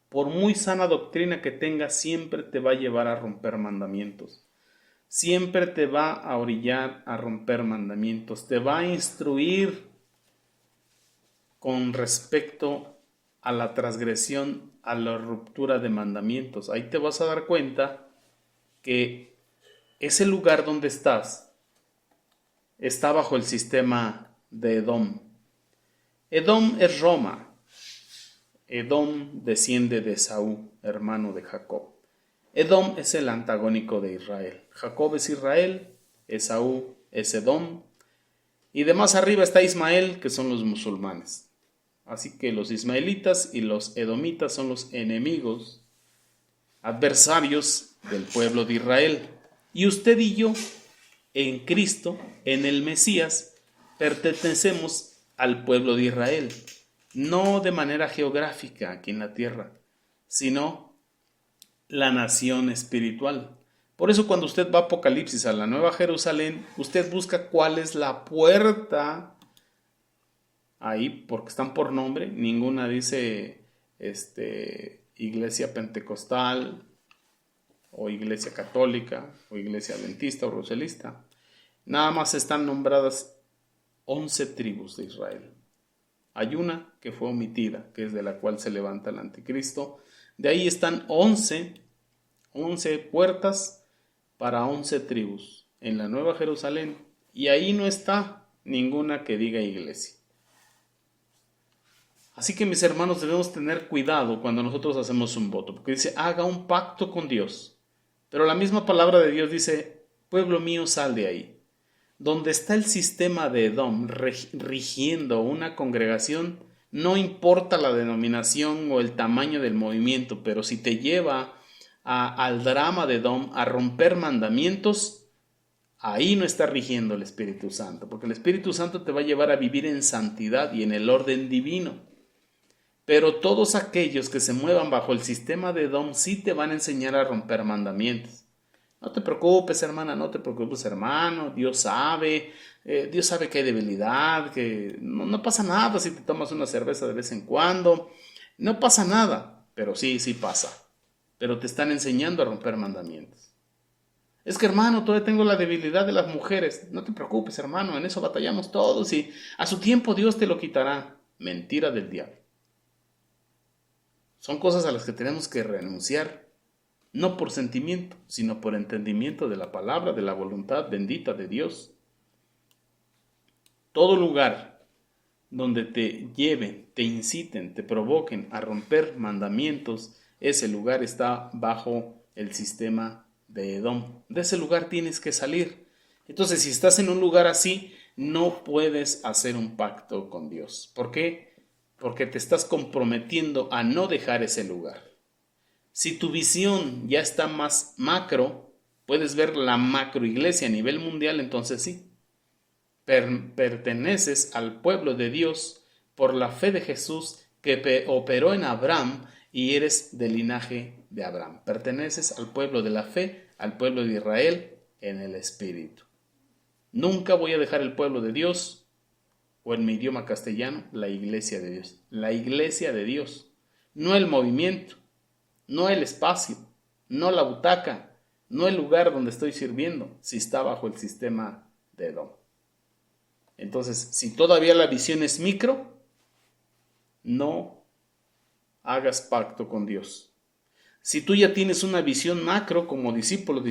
por muy sana doctrina que tenga, siempre te va a llevar a romper mandamientos. Siempre te va a orillar a romper mandamientos. Te va a instruir con respecto a la transgresión, a la ruptura de mandamientos. Ahí te vas a dar cuenta que ese lugar donde estás está bajo el sistema de Edom. Edom es Roma. Edom desciende de Esaú, hermano de Jacob. Edom es el antagónico de Israel. Jacob es Israel, Esaú es Edom, y de más arriba está Ismael, que son los musulmanes. Así que los ismaelitas y los edomitas son los enemigos, adversarios del pueblo de Israel. Y usted y yo, en Cristo, en el Mesías, pertenecemos al pueblo de Israel. No de manera geográfica aquí en la tierra, sino la nación espiritual. Por eso cuando usted va a Apocalipsis, a la Nueva Jerusalén, usted busca cuál es la puerta ahí, porque están por nombre. Ninguna dice iglesia pentecostal o iglesia católica o iglesia adventista o roselista. Nada más están nombradas 11 tribus de Israel. Hay una que fue omitida, que es de la cual se levanta el anticristo. De ahí están 11 puertas para 11 tribus en la Nueva Jerusalén, y ahí no está ninguna que diga iglesia. Así que, mis hermanos, debemos tener cuidado cuando nosotros hacemos un voto, porque dice, haga un pacto con Dios. Pero la misma palabra de Dios dice, pueblo mío, sal de ahí. Donde está el sistema de Edom rigiendo una congregación, no importa la denominación o el tamaño del movimiento, pero si te lleva al drama de Edom, a romper mandamientos, ahí no está rigiendo el Espíritu Santo, porque el Espíritu Santo te va a llevar a vivir en santidad y en el orden divino. Pero todos aquellos que se muevan bajo el sistema de Edom sí te van a enseñar a romper mandamientos. No te preocupes, hermana, no te preocupes, hermano, Dios sabe que hay debilidad, que no pasa nada si te tomas una cerveza de vez en cuando, no pasa nada, pero sí pasa. Pero te están enseñando a romper mandamientos. Es que, hermano, todavía tengo la debilidad de las mujeres. No te preocupes, hermano, en eso batallamos todos y a su tiempo Dios te lo quitará. Mentira del diablo. Son cosas a las que tenemos que renunciar, no por sentimiento, sino por entendimiento de la palabra, de la voluntad bendita de Dios. Todo lugar donde te lleven, te inciten, te provoquen a romper mandamientos, ese lugar está bajo el sistema de Edom. De ese lugar tienes que salir. Entonces, si estás en un lugar así, no puedes hacer un pacto con Dios. ¿Por qué? Porque te estás comprometiendo a no dejar ese lugar. Si tu visión ya está más macro, puedes ver la macroiglesia a nivel mundial, entonces sí, perteneces al pueblo de Dios por la fe de Jesús que operó en Abraham y eres del linaje de Abraham. Perteneces al pueblo de la fe, al pueblo de Israel en el Espíritu. Nunca voy a dejar el pueblo de Dios, o en mi idioma castellano, la iglesia de Dios. La iglesia de Dios, no el movimiento, no el espacio, no la butaca, no el lugar donde estoy sirviendo, si está bajo el sistema de Edom. Entonces, si todavía la visión es micro, no hagas pacto con Dios. Si tú ya tienes una visión macro como discípula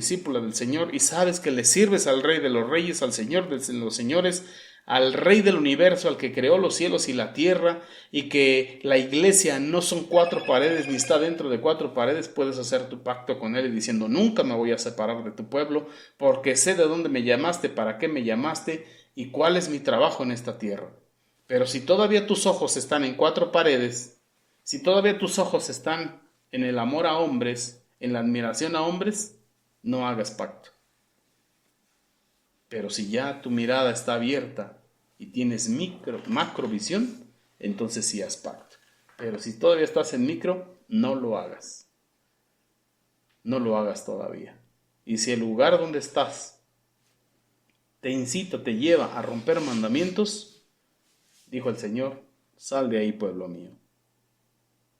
del Señor y sabes que le sirves al Rey de los Reyes, al Señor de los Señores, al Rey del universo, al que creó los cielos y la tierra, y que la iglesia no son 4 paredes ni está dentro de 4 paredes, puedes hacer tu pacto con él y diciendo: nunca me voy a separar de tu pueblo, porque sé de dónde me llamaste, para qué me llamaste y cuál es mi trabajo en esta tierra. Pero si todavía tus ojos están en 4 paredes, si todavía tus ojos están en el amor a hombres, en la admiración a hombres, no hagas pacto. Pero si ya tu mirada está abierta y tienes macrovisión, entonces sí haz pacto. Pero si todavía estás en micro, no lo hagas. No lo hagas todavía. Y si el lugar donde estás te incita, te lleva a romper mandamientos, dijo el Señor: sal de ahí, pueblo mío.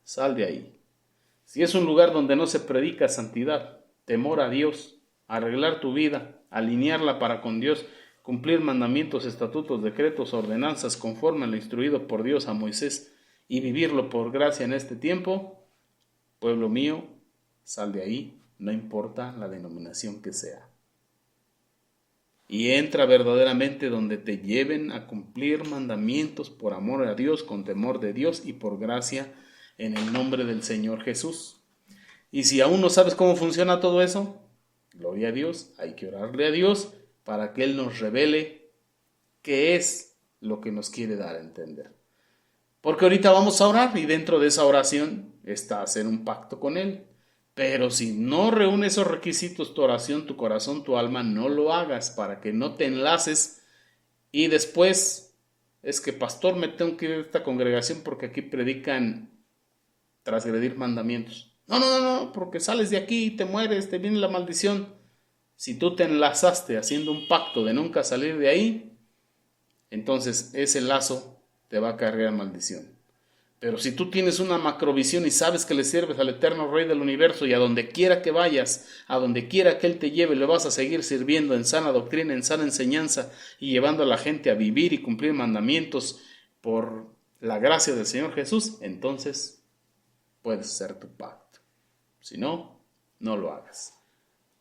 Sal de ahí. Si es un lugar donde no se predica santidad, temor a Dios, arreglar tu vida, alinearla para con Dios, cumplir mandamientos, estatutos, decretos, ordenanzas conforme a lo instruido por Dios a Moisés y vivirlo por gracia en este tiempo, pueblo mío, sal de ahí, no importa la denominación que sea. Y entra verdaderamente donde te lleven a cumplir mandamientos por amor a Dios, con temor de Dios y por gracia en el nombre del Señor Jesús. Y si aún no sabes cómo funciona todo eso, gloria a Dios, hay que orarle a Dios para que Él nos revele qué es lo que nos quiere dar a entender. Porque ahorita vamos a orar y dentro de esa oración está hacer un pacto con Él. Pero si no reúne esos requisitos, tu oración, tu corazón, tu alma, no lo hagas para que no te enlaces y después es que: pastor, me tengo que ir a esta congregación porque aquí predican transgredir mandamientos. No, porque sales de aquí y te mueres, te viene la maldición. Si tú te enlazaste haciendo un pacto de nunca salir de ahí, entonces ese lazo te va a cargar maldición. Pero si tú tienes una macrovisión y sabes que le sirves al eterno Rey del universo y a donde quiera que vayas, a donde quiera que Él te lleve, le vas a seguir sirviendo en sana doctrina, en sana enseñanza y llevando a la gente a vivir y cumplir mandamientos por la gracia del Señor Jesús, entonces puedes hacer tu pacto. Si no, no lo hagas.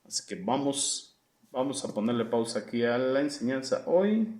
Así que vamos a ponerle pausa aquí a la enseñanza hoy.